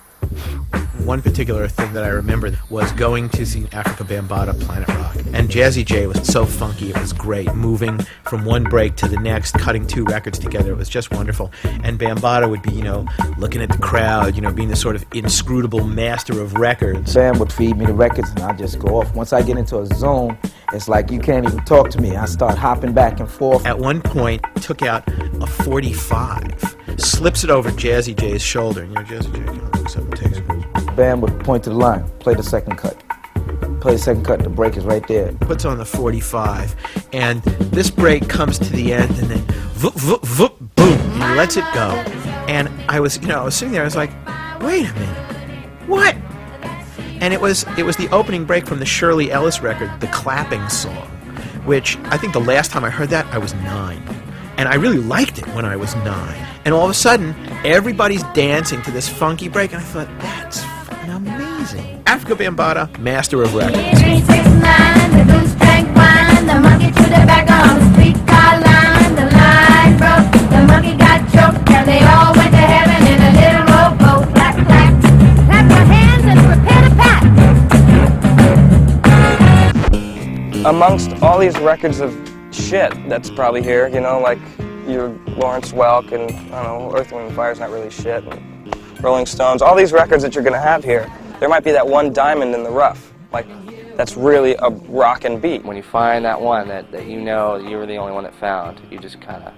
One particular thing that I remember was going to see Africa Bambaataa Planet Rock. And Jazzy J was so funky, it was great. Moving from one break to the next, cutting 2 records together, it was just wonderful. And Bambaataa would be, you know, looking at the crowd, you know, being the sort of inscrutable master of records. Sam would feed me the records and I'd just go off. Once I get into a zone, it's like you can't even talk to me. I start hopping back and forth. At one point, took out a 45, slips it over Jazzy J's shoulder. And, you know, Jazzy J, you know, looks up and takes it. Bam would point to the line, play the second cut. Play the second cut, the break is right there. Puts on the 45, and this break comes to the end, and then voop, voop, voop, boom, he lets it go. And I was, you know, I was sitting there, I was like, wait a minute, what? And it was the opening break from the Shirley Ellis record, The Clapping Song, which I think the last time I heard that, I was 9. And I really liked it when I was 9. And all of a sudden, everybody's dancing to this funky break, and I thought, that's fucking amazing. Africa Bambaataa, master of records. 369, the goose drank wine, the monkey threw the back on the streetcar line, the line broke, the monkey got choked, and they all went to heaven in a little rowboat. Clap, clap, clap your hands and prepare to pat. Amongst all these records of shit that's probably here, you know, like your Lawrence Welk and, I don't know, Earth, Wind & Fire's not really shit, and Rolling Stones, all these records that you're going to have here, there might be that one diamond in the rough, like, that's really a rockin' beat. When you find that one that you know you were the only one that found, you just kind of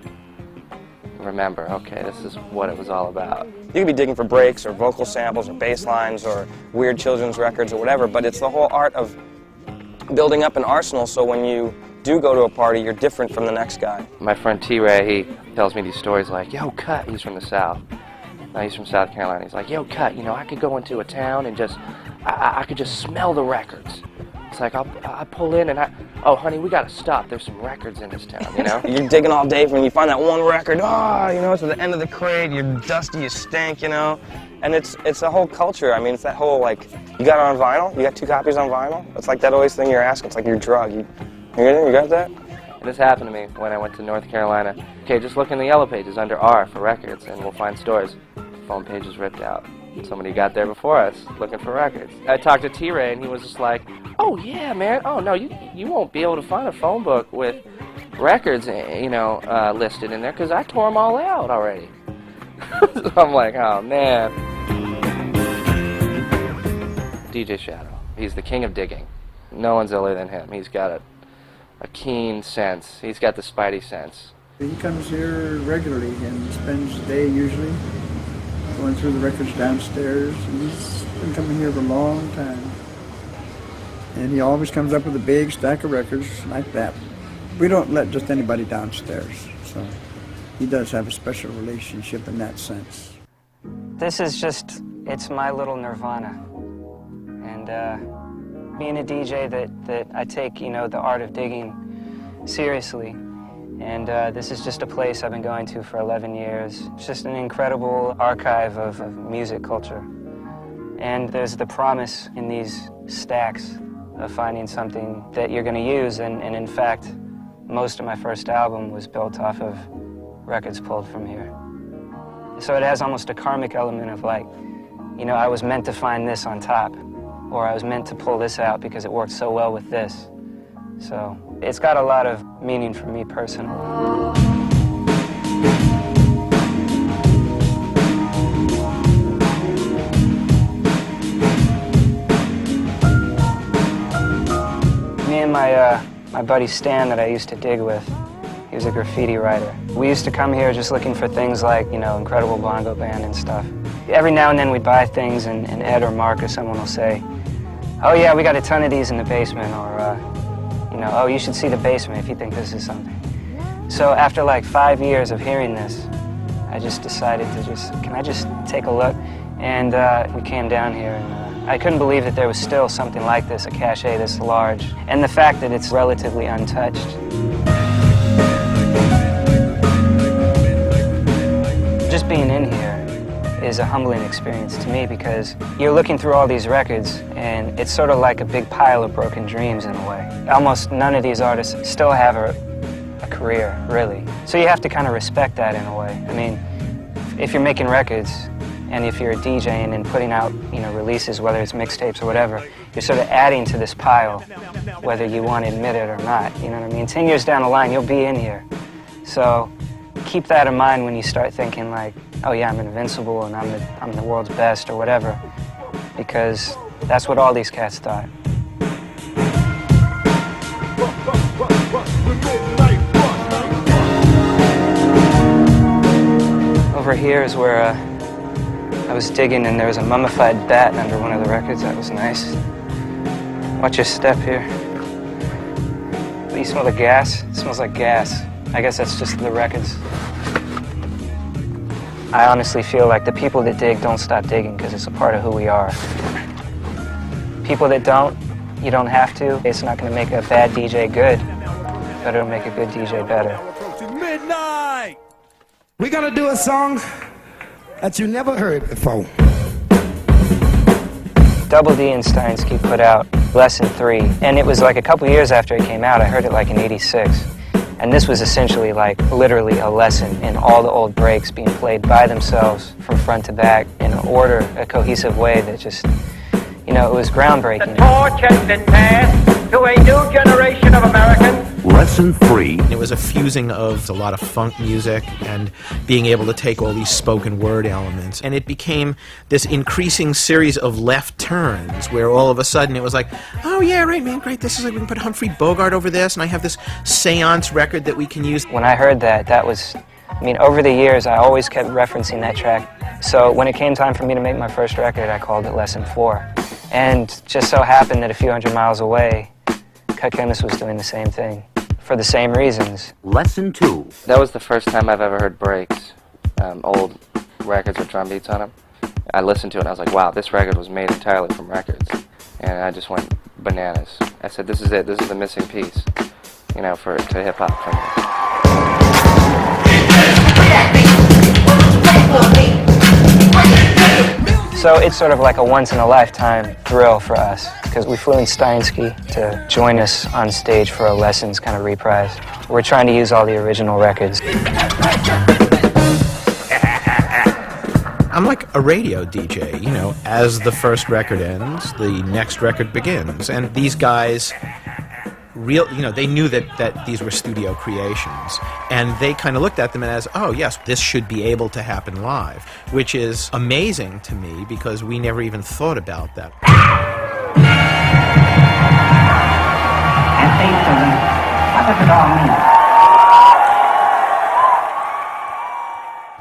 remember, okay, this is what it was all about. You could be digging for breaks or vocal samples or bass lines or weird children's records or whatever, but it's the whole art of building up an arsenal so when you do go to a party, you're different from the next guy. My friend T-Ray, he tells me these stories like, yo, Cut, he's from the South. He's from South Carolina. He's like, yo, Cut, you know, I could go into a town and just, I could just smell the records. It's like, I pull in and oh, honey, we gotta stop. There's some records in this town, you know? You're digging all day when you find that one record, you know, it's at the end of the crate, you're dusty, you stink, you know? And it's a whole culture. I mean, it's that whole, like, you got it on vinyl? You got 2 copies on vinyl? It's like that always thing you're asking. It's like your drug. You got that? This happened to me when I went to North Carolina. Okay, just look in the yellow pages under R for records, and we'll find stores. The phone page is ripped out. Somebody got there before us, looking for records. I talked to T-Ray, and he was just like, oh, yeah, man. Oh, no, you won't be able to find a phone book with records, you know, listed in there, because I tore them all out already. So I'm like, oh, man. DJ Shadow. He's the king of digging. No one's iller than him. He's got a keen sense. He's got the spidey sense. He comes here regularly and spends the day usually going through the records downstairs. And he's been coming here for a long time. And he always comes up with a big stack of records like that. We don't let just anybody downstairs, so he does have a special relationship in that sense. This is just, it's my little nirvana. And being a DJ that I take, you know, the art of digging seriously. And this is just a place I've been going to for 11 years. It's just an incredible archive of music culture. And there's the promise in these stacks of finding something that you're going to use. And in fact, most of my first album was built off of records pulled from here. So it has almost a karmic element of like, you know, I was meant to find this on top, or I was meant to pull this out because it worked so well with this. So it's got a lot of meaning for me personally. Me and my buddy Stan that I used to dig with, he was a graffiti writer. We used to come here just looking for things like, you know, Incredible Bongo Band and stuff. Every now and then we'd buy things and Ed or Mark or someone will say, oh yeah, we got a ton of these in the basement, or you know, oh, you should see the basement if you think this is something. So after like 5 years of hearing this, I just decided to can I just take a look And we came down here, and I couldn't believe that there was still something like this, a cachet this large, and the fact that it's relatively untouched. Just being in here is a humbling experience to me, because you're looking through all these records and it's sort of like a big pile of broken dreams in a way. Almost none of these artists still have a career, really. So you have to kind of respect that in a way. I mean, if you're making records and if you're DJing and putting out, you know, releases, whether it's mixtapes or whatever, you're sort of adding to this pile, whether you want to admit it or not. You know what I mean? 10 years down the line, you'll be in here. So keep that in mind when you start thinking like, oh yeah, I'm invincible and I'm the world's best or whatever, because that's what all these cats thought. Over here is where I was digging, and there was a mummified bat under one of the records. That was nice. Watch your step here. Do you smell the gas? It smells like gas. I guess that's just the records. I honestly feel like the people that dig don't stop digging because it's a part of who we are. People that don't, you don't have to. It's not going to make a bad DJ good, but it'll make a good DJ better. Midnight! We're gonna do a song that you never heard before. Double D and Steinsky put out Lesson 3, and it was like a couple years after it came out. I heard it like in '86. And this was essentially like literally a lesson in all the old breaks being played by themselves from front to back in an order, a cohesive way that just, you know, it was groundbreaking. The torch has been passed to a new generation of Americans. Lesson 3. It was a fusing of a lot of funk music and being able to take all these spoken word elements. And it became this increasing series of left turns where all of a sudden it was like, oh yeah, right man, great, this is like we can put Humphrey Bogart over this, and I have this seance record that we can use. When I heard that, that was, I mean, over the years I always kept referencing that track. So when it came time for me to make my first record, I called it Lesson 4. And just so happened that a few hundred miles away, Cut Chemist was doing the same thing, for the same reasons. Lesson 2. That was the first time I've ever heard breaks, old records with drum beats on them. I listened to it and I was like, wow, this record was made entirely from records. And I just went bananas. I said, this is it, this is the missing piece, you know, to hip-hop for me. So it's sort of like a once-in-a-lifetime thrill for us, because we flew in Steinsky to join us on stage for a Lessons kind of reprise. We're trying to use all the original records. I'm like a radio DJ, you know, as the first record ends, the next record begins. And these guys, you know, they knew that these were studio creations. And they kind of looked at them as, oh yes, this should be able to happen live, which is amazing to me because we never even thought about that. And say to them, what does it all mean?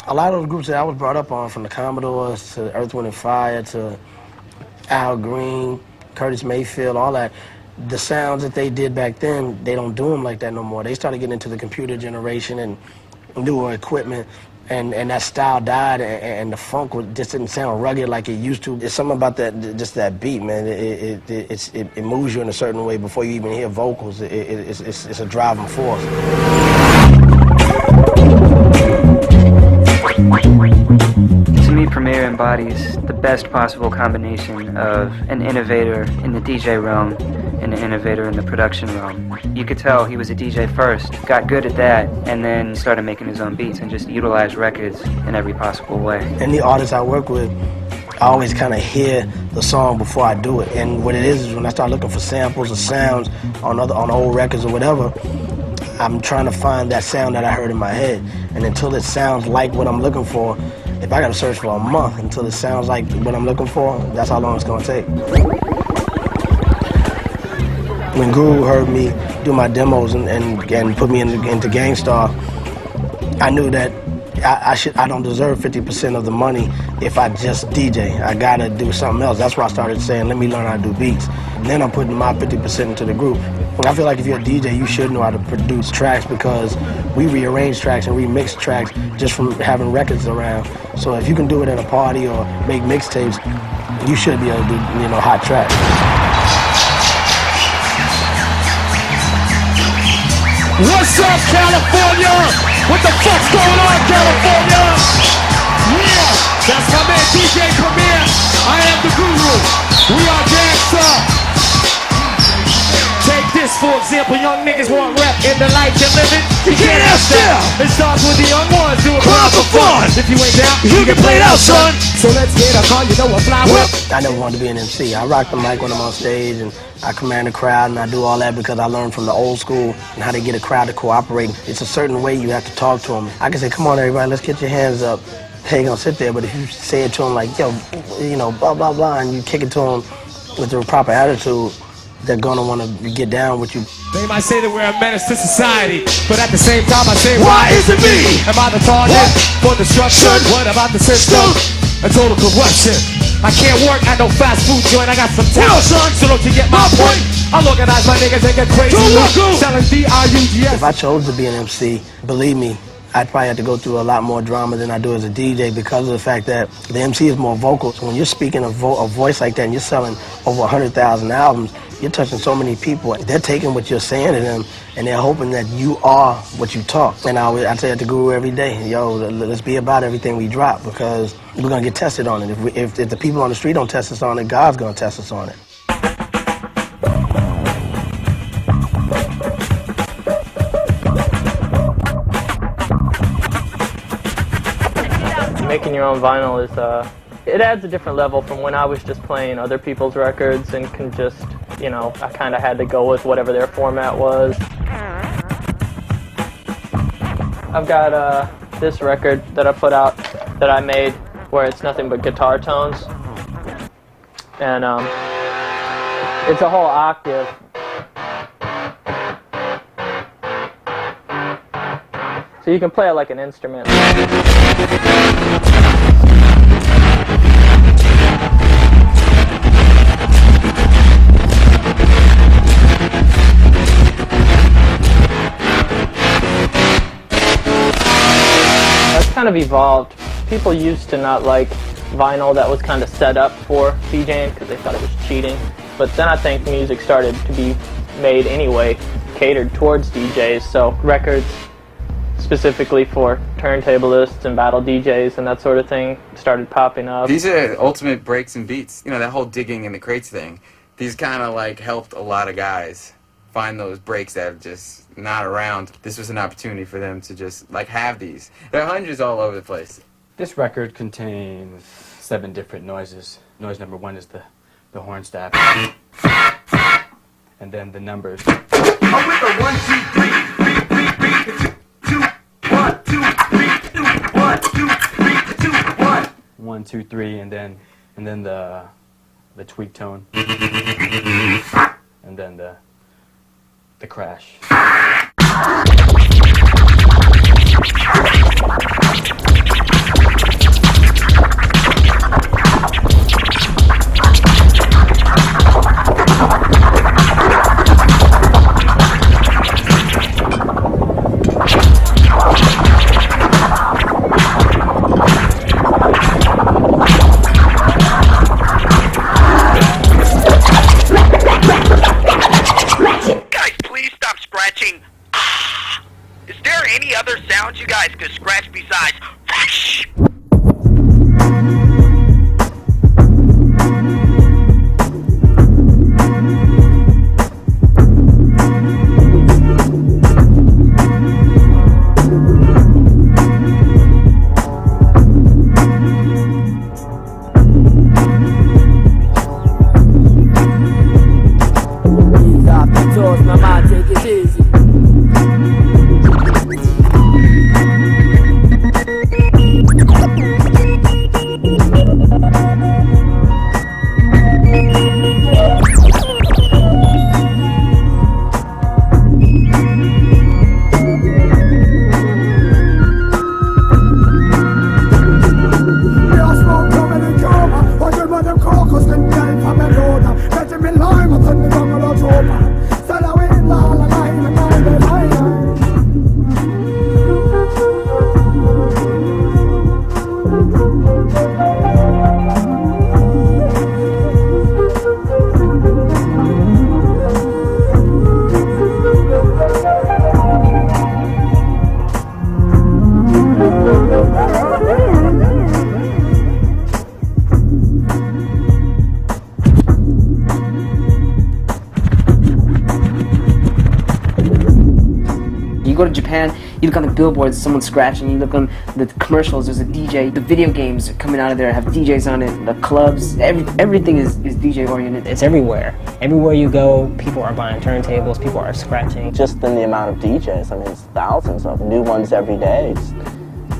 A lot of the groups that I was brought up on, from the Commodores to Earth, Wind & Fire to Al Green, Curtis Mayfield, all that, the sounds that they did back then, they don't do them like that no more. They started getting into the computer generation and newer equipment, and that style died, and the funk just didn't sound rugged like it used to. It's something about that, just that beat, man. It moves you in a certain way before you even hear vocals. It's a driving force. To me, Premier embodies the best possible combination of an innovator in the DJ realm and an innovator in the production realm. You could tell he was a DJ first, got good at that, and then started making his own beats and just utilized records in every possible way. And the artists I work with, I always kind of hear the song before I do it. And what it is when I start looking for samples or sounds on old records or whatever, I'm trying to find that sound that I heard in my head. And until it sounds like what I'm looking for, if I gotta search for a month until it sounds like what I'm looking for, that's how long it's gonna take. When Guru heard me do my demos and put me into Gangstar, I knew that I don't deserve 50% of the money if I just DJ. I gotta do something else. That's why I started saying, let me learn how to do beats. And then I'm putting my 50% into the group. And I feel like if you're a DJ, you should know how to produce tracks because we rearrange tracks and remix tracks just from having records around. So if you can do it at a party or make mixtapes, you should be able to do, hot tracks. What's up, California? What the fuck's going on, California? Yeah, that's my man DJ Premier. I am the guru. We are Dancer. Take this for example, young niggas want rep in the life they're living. You can't have style. It starts with the young ones doing crowd for fun. If you ain't down, you can play it out, son. So let's get a car, you know a fly whip. I never wanted to be an MC. I rock the mic when I'm on stage and I command the crowd and I do all that because I learned from the old school and how to get a crowd to cooperate. It's a certain way you have to talk to them. I can say, come on everybody, let's get your hands up. They ain't gonna sit there, but if you say it to them like, yo, blah, blah, blah, and you kick it to them with the proper attitude, they're gonna wanna get down with you. They might say that we're a menace to society, but at the same time I say, why is it me? Am I the target for destruction? What about the system? A total corruption. I can't work at no fast food joint, I got some talent, son. So don't you get my point? I'll organize my niggas and get crazy. Selling D-I-U-G-S. If I chose to be an MC, believe me, I'd probably have to go through a lot more drama than I do as a DJ because of the fact that the MC is more vocal. So when you're speaking a voice like that and you're selling over 100,000 albums, you're touching so many people. They're taking what you're saying to them and they're hoping that you are what you talk. And I say it to Guru every day, yo, let's be about everything we drop because we're gonna get tested on it. If the people on the street don't test us on it, God's gonna test us on it. Making your own vinyl is, it adds a different level from when I was just playing other people's records and can just, I kind of had to go with whatever their format was. I've got this record that I put out that I made where it's nothing but guitar tones. And it's a whole octave. So you can play it like an instrument. That's kind of evolved. People used to not like vinyl that was kind of set up for DJing because they thought it was cheating. But then I think music started to be made anyway, catered towards DJs. So records specifically for turntablists and battle DJs and that sort of thing started popping up. These are ultimate breaks and beats. That whole digging in the crates thing. These kind of like helped a lot of guys find those breaks that are just not around. This was an opportunity for them to just like have these. There are hundreds all over the place. This record contains 7 different noises. Noise number 1 is the horn staff. And then the numbers. I'm with a 1, 2, 3, 3, 3, 2, 1, 2, 3, 2, 1, 2, 3, 2, 1. 1, 2, 3, and then the tweak tone. And then the crash. You guys could scratch besides go to Japan, you look on the billboards, someone's scratching. You look on the commercials, there's a DJ. The video games coming out of there have DJs on it. The clubs, everything is DJ oriented. It's everywhere. Everywhere you go, people are buying turntables, people are scratching. Just in the amount of DJs, I mean, it's thousands of new ones every day.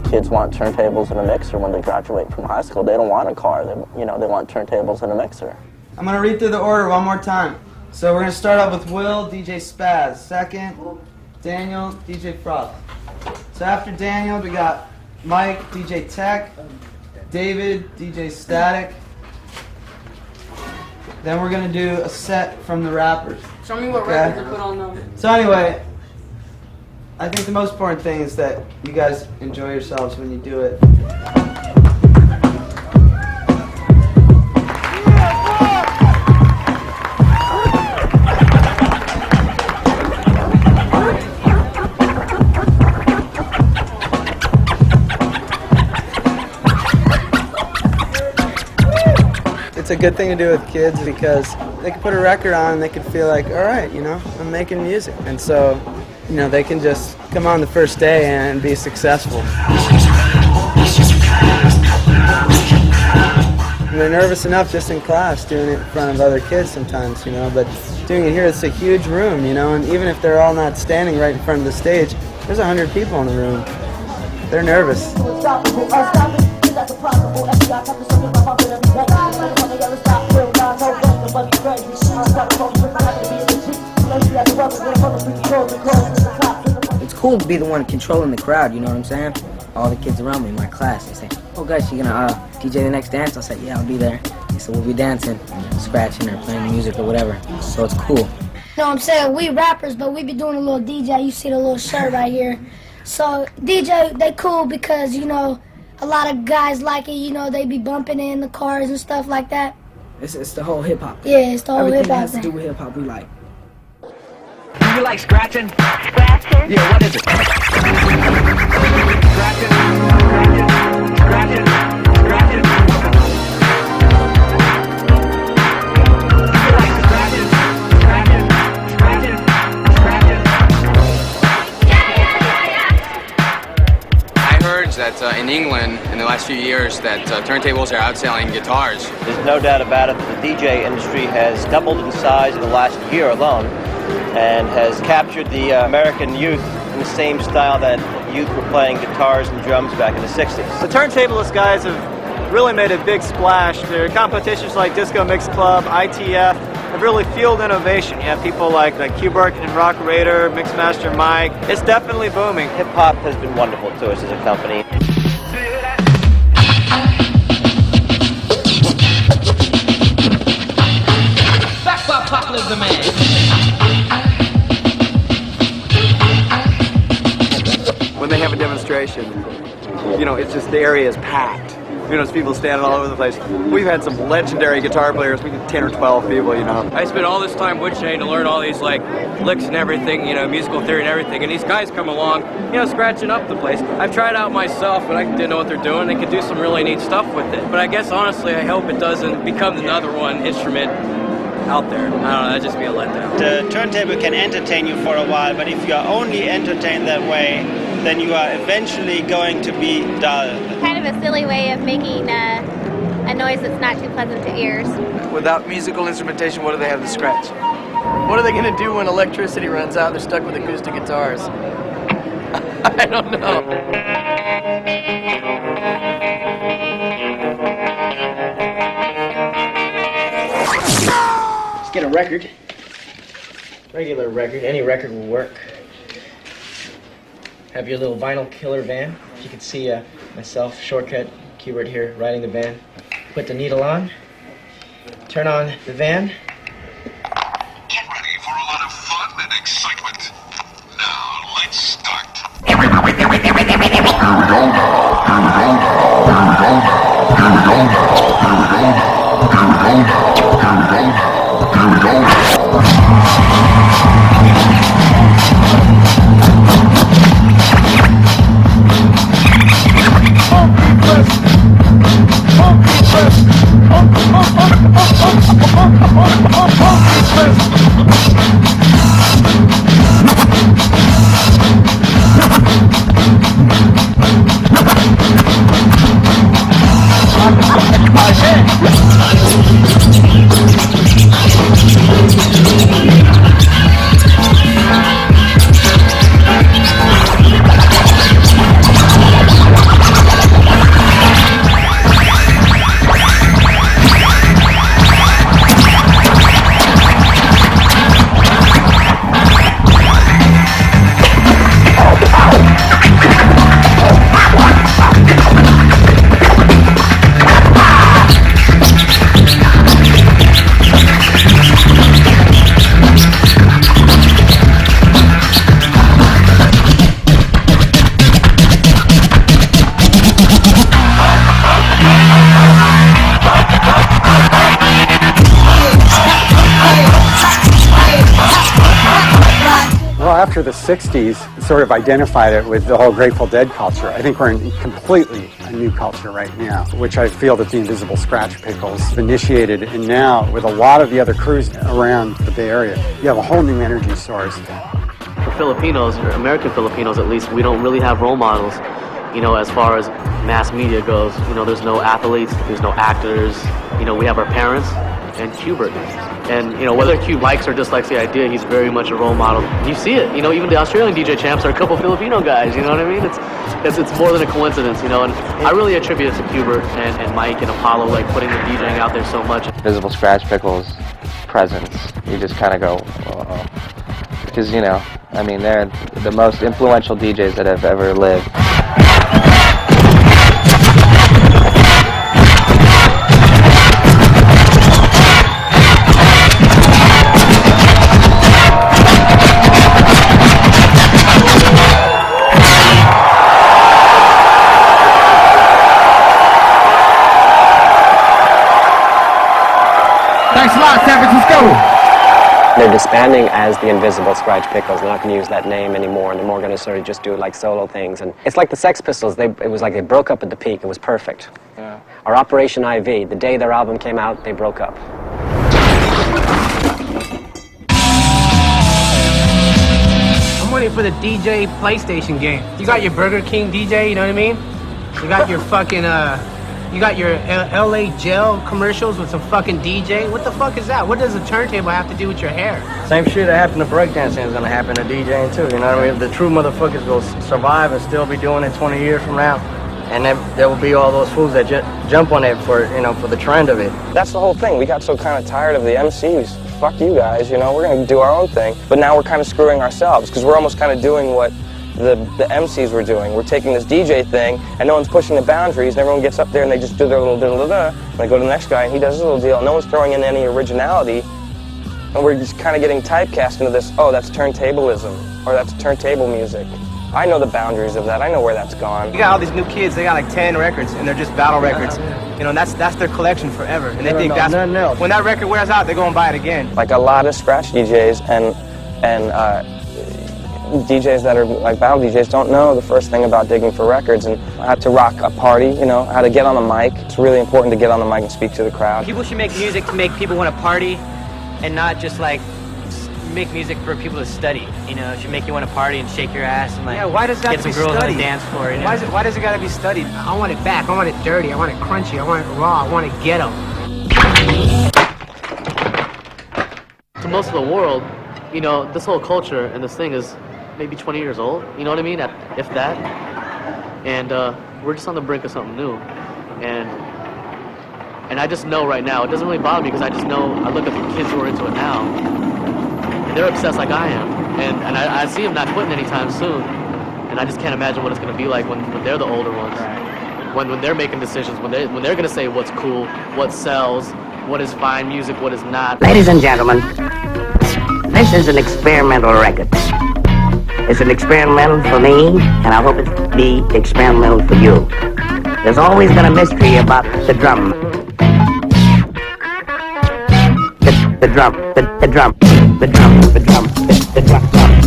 Kids want turntables and a mixer when they graduate from high school. They don't want a car. They want turntables and a mixer. I'm gonna read through the order one more time. So we're gonna start off with Will, DJ Spaz. Second, Daniel, DJ Froth. So after Daniel, we got Mike, DJ Tech, David, DJ Static. Then we're gonna do a set from the rappers. Show me what records to put on them. So anyway, I think the most important thing is that you guys enjoy yourselves when you do it. It's a good thing to do with kids because they can put a record on and they can feel like, all right, I'm making music. And so, they can just come on the first day and be successful. And they're nervous enough just in class doing it in front of other kids sometimes, but doing it here, it's a huge room, and even if they're all not standing right in front of the stage, there's 100 people in the room. They're nervous. It's cool to be the one controlling the crowd, you know what I'm saying? All the kids around me in my class, they say, oh guys, you gonna DJ the next dance? I'll say, yeah, I'll be there. So we'll be dancing, scratching, or playing music or whatever. So it's cool. You know what I'm saying? We rappers, but we be doing a little DJ. You see the little shirt right here. So DJ, they cool because, a lot of guys like it, they be bumping it in the cars and stuff like that. It's the whole hip-hop thing. Yeah, it's the whole hip-hop thing. Everything has to do with hip-hop we like. Do you like scratching? Scratching? Yeah, what is it? Scratching, scratching, scratching, scratching. You like scratching, scratching, scratching, scratching. I heard that in England, in the last few years, that turntables are outselling guitars. There's no doubt about it that the DJ industry has doubled in size in the last year alone and has captured the American youth in the same style that youth were playing guitars and drums back in the 60s. The turntablist guys have really made a big splash. There are competitions like Disco Mix Club, ITF, have really fueled innovation. You have people like Q-Bark and Rock Raider, Mixmaster Mike. It's definitely booming. Hip-hop has been wonderful to us as a company. That's why Pop is the man. When they have a demonstration, it's just the area is packed. It's people standing all over the place. We've had some legendary guitar players, we get 10 or 12 people, I spent all this time woodshaying to learn all these licks and everything, musical theory and everything, and these guys come along, scratching up the place. I've tried out myself, but I didn't know what they're doing. They could do some really neat stuff with it. But I guess honestly, I hope it doesn't become another one instrument out there. I don't know, that'd just be a letdown. The turntable can entertain you for a while, but if you are only entertained that way, then you are eventually going to be dull. Kind of a silly way of making a noise that's not too pleasant to ears. Without musical instrumentation, what do they have to scratch? What are they going to do when electricity runs out and they're stuck with acoustic guitars? I don't know. Let's get a record. Regular record, any record will work. Have your little vinyl killer van. If you can see myself, shortcut, keyword here, riding the van. Put the needle on. Turn on the van. Get ready for a lot of fun and excitement. Now, let's start. after the 60s, sort of identified it with the whole Grateful Dead culture. I think we're in completely a new culture right now, which I feel that the Invisible Scratch Pickles initiated, and now with a lot of the other crews around the Bay Area, you have a whole new energy source. For Filipinos, or American Filipinos at least, we don't really have role models, you know, as far as mass media goes. You know, there's no athletes, there's no actors, you know, we have our parents and Qbert. And, you know, whether Q likes or dislikes the idea, he's very much a role model. You see it, you know, even the Australian DJ champs are a couple Filipino guys, you know what I mean? It's more than a coincidence, you know, and I really attribute it to Qbert and Mike and Apollo, like, putting the DJing out there so much. Invisible Scratch Pickles' presence, you just kind of go, uh-oh. Because, you know, I mean, they're the most influential DJs that have ever lived. Thanks a lot, San Francisco. They're disbanding as the Invisible Scratch Pickles. They're not going to use that name anymore, and they're more going to sort of just do like solo things. And it's like the Sex Pistols. It was like they broke up at the peak. It was perfect. Yeah. Or Operation IV. The day their album came out, they broke up. I'm waiting for the DJ PlayStation game. You got your Burger King DJ, you know what I mean? You got your fucking, you got your LA Gel commercials with some fucking DJ. What the fuck is that? What does a turntable have to do with your hair? Same shit that happened to breakdancing is gonna happen to DJing too, you know what I mean? The true motherfuckers will survive and still be doing it 20 years from now. And then there will be all those fools that jump on it for, you know, for the trend of it. That's the whole thing. We got so kind of tired of the MCs. Fuck you guys, you know, we're gonna do our own thing. But now we're kind of screwing ourselves because we're almost kind of doing what the MCs were doing. We're taking this DJ thing, and no one's pushing the boundaries, and everyone gets up there and they just do their little da-da-da-da, and they go to the next guy and he does his little deal, and no one's throwing in any originality, and we're just kind of getting typecast into this, oh, that's turntablism, or that's turntable music. I know the boundaries of that. I know where that's gone. You got all these new kids, they got like 10 records, and they're just battle records. You know, and that's their collection forever, and they think that's, when that record wears out, they go and buy it again. Like a lot of scratch DJs and DJs that are like battle DJs don't know the first thing about digging for records and how to rock a party, you know, how to get on the mic. It's really important to get on the mic and speak to the crowd. People should make music to make people want to party and not just like make music for people to study, you know. It should make you want to party and shake your ass and like why does that get some girls on the dance floor, you know? Why does it gotta be studied? I want it back, I want it dirty, I want it crunchy, I want it raw, I want it ghetto. To most of the world, you know, this whole culture and this thing is maybe 20 years old, you know what I mean, if that. And we're just on the brink of something new. And I just know right now, it doesn't really bother me because I just know, I look at the kids who are into it now, and they're obsessed like I am. And I see them not quitting anytime soon. And I just can't imagine what it's going to be like when they're the older ones. When they're making decisions, when they're going to say what's cool, what sells, what is fine music, what is not. Ladies and gentlemen, this is an experimental record. It's an experimental for me, and I hope it be experimental for you. There's always been a mystery about the drum. The drum, the drum, the drum, the drum, the drum, the drum,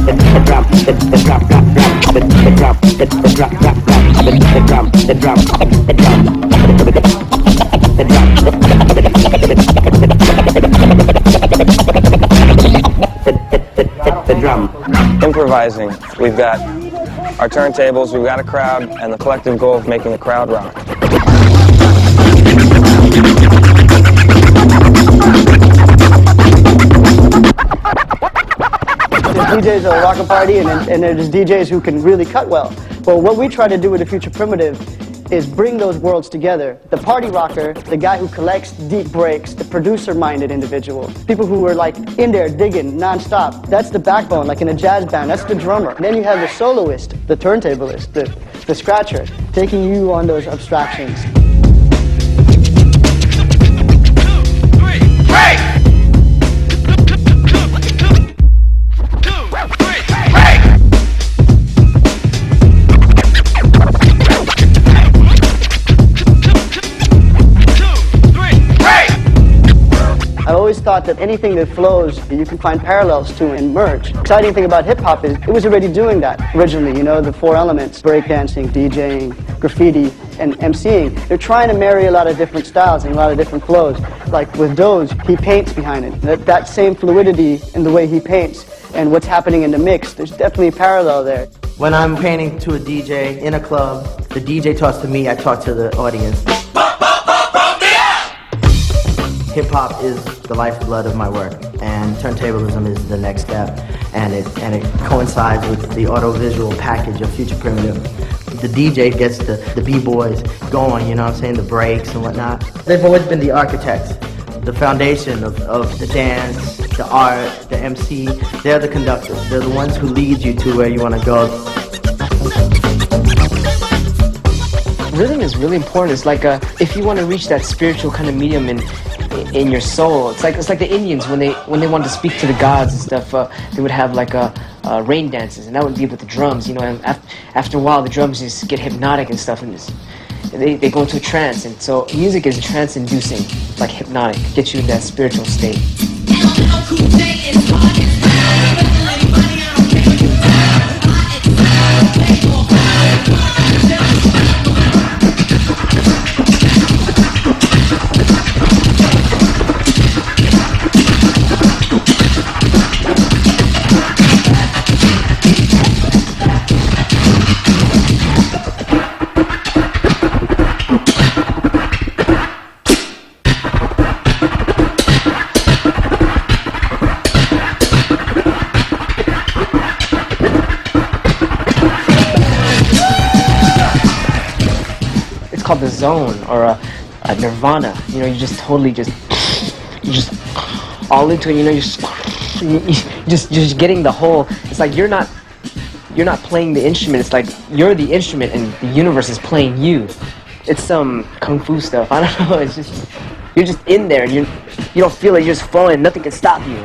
the drum, the drum, the drum, the drum, the drum, the drum, the drum, the drum. Improvising. We've got our turntables, we've got a crowd, and the collective goal of making the crowd rock. There's DJs that rock a party, and there's DJs who can really cut well. Well, what we try to do with the Future Primitive is bring those worlds together. The party rocker, the guy who collects deep breaks, the producer-minded individual, people who are like in there digging non-stop. That's the backbone, like in a jazz band. That's the drummer. And then you have the soloist, the turntablist, the scratcher, taking you on those abstractions. I always thought thought that anything that flows, you can find parallels to and merge. Exciting thing about hip-hop is it was already doing that originally, you know, the four elements, breakdancing, DJing, graffiti, and MCing. They're trying to marry a lot of different styles and a lot of different flows. Like with Doge, he paints behind it. That same fluidity in the way he paints and what's happening in the mix, there's definitely a parallel there. When I'm painting to a DJ in a club, the DJ talks to me, I talk to the audience. Hip-hop is the lifeblood of my work, and turntablism is the next step, and it coincides with the audiovisual package of Future Primitive. The DJ gets the B-boys going, you know what I'm saying, the breaks and whatnot. They've always been the architects, the foundation of the dance, the art, the MC. They're the conductors. They're the ones who lead you to where you want to go. Rhythm is really important. It's like if you want to reach that spiritual kind of medium in your soul, it's like the Indians when they wanted to speak to the gods and stuff. They would have like rain dances, and that would be with the drums, you know. And after a while, the drums just get hypnotic and stuff, and they go into a trance. And so music is trance-inducing, like hypnotic, gets you in that spiritual state. Called the zone or a nirvana. You know, you just totally you're just all into it. You know, you're just getting the whole. It's like you're not playing the instrument. It's like you're the instrument and the universe is playing you. It's some kung fu stuff. I don't know. It's just you're just in there and you don't feel it. You're just flowing. Nothing can stop you.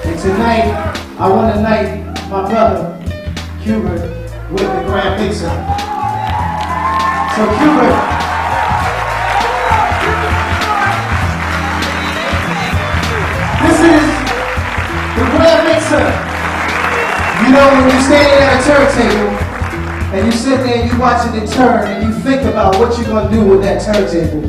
And tonight, I want to knight my brother, Hubert, with the Grand Mixer. So Hubert, this is the Grand Mixer. You know, when you're standing at a turntable, and you sit there and you watching it turn, and you think about what you're going to do with that turntable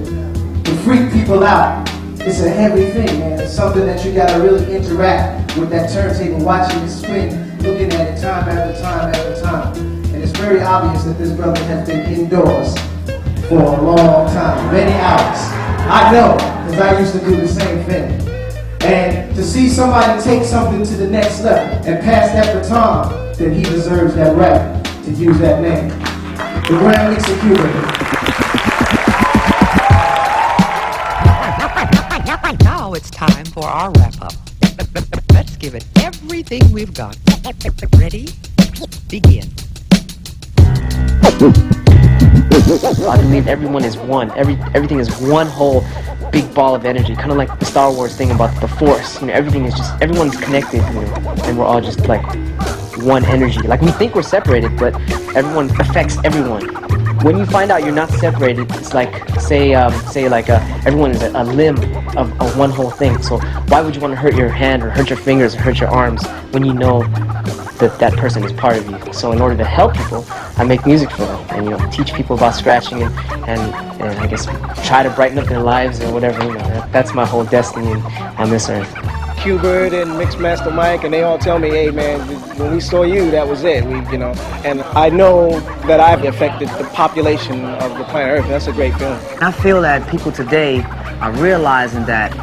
to freak people out. It's a heavy thing, man. It's something that you gotta really interact with that turntable, watching it spin, looking at it time after time after time. And it's very obvious that this brother has been indoors for a long time, many hours. I know, because I used to do the same thing. And to see somebody take something to the next level and pass that baton, then he deserves that right to use that name. The Grand Mixer Cuba. Now it's time for our wrap-up. Let's give it everything we've got. Ready? Begin. I believe everyone is one. Everything is one whole big ball of energy. Kind of like the Star Wars thing about the Force. You know, everything is just, everyone's connected, you know, and we're all just like one energy. Like we think we're separated, but everyone affects everyone. When you find out you're not separated, it's like, everyone is a limb of one whole thing. So why would you want to hurt your hand or hurt your fingers or hurt your arms when you know that person is part of you? So in order to help people, I make music for them and, you know, teach people about scratching and I guess try to brighten up their lives or whatever, you know. That's my whole destiny on this earth. Q-Bird and Mixmaster Mike, and they all tell me, hey man, when we saw you, that was it. And I know that I've affected the population of the planet Earth, and that's a great feeling. I feel that people today are realizing that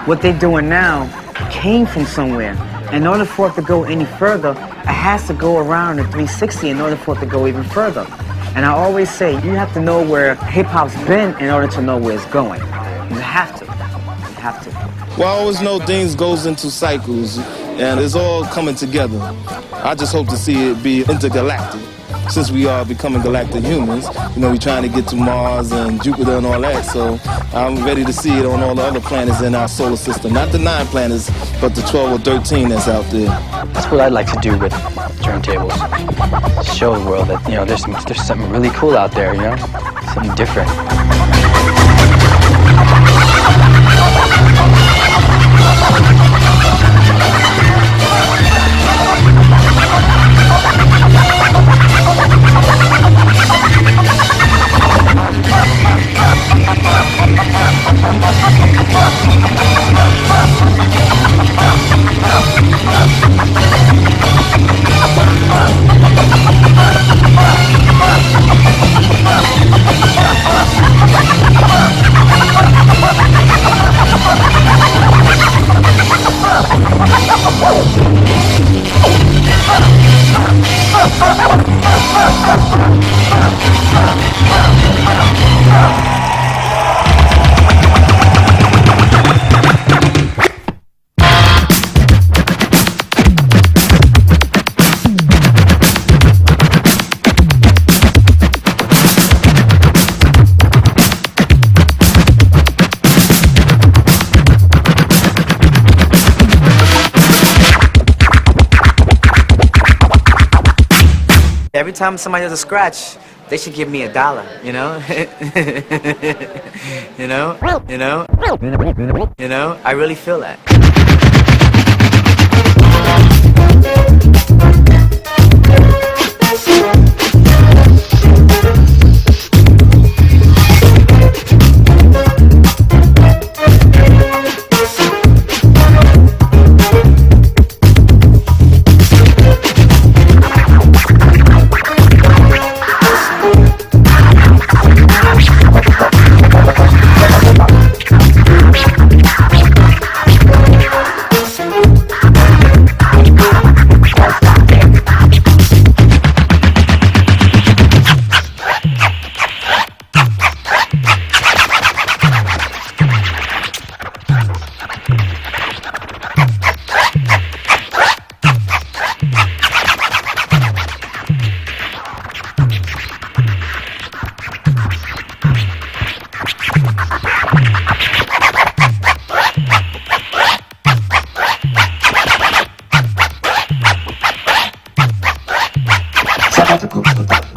what they're doing now came from somewhere. In order for it to go any further, it has to go around a 360 in order for it to go even further. And I always say, you have to know where hip-hop's been in order to know where it's going. You have to. You have to. Well, I always know things goes into cycles, and it's all coming together. I just hope to see it be intergalactic. Since we are becoming galactic humans, you know, we're trying to get to Mars and Jupiter and all that, so I'm ready to see it on all the other planets in our solar system. Not the 9 planets, but the 12 or 13 that's out there. That's what I'd like to do with turntables. Show the world that, you know, there's something really cool out there, you know? Something different. Every time somebody does a scratch, they should give me $1, you know? You know, I really feel that. Sapato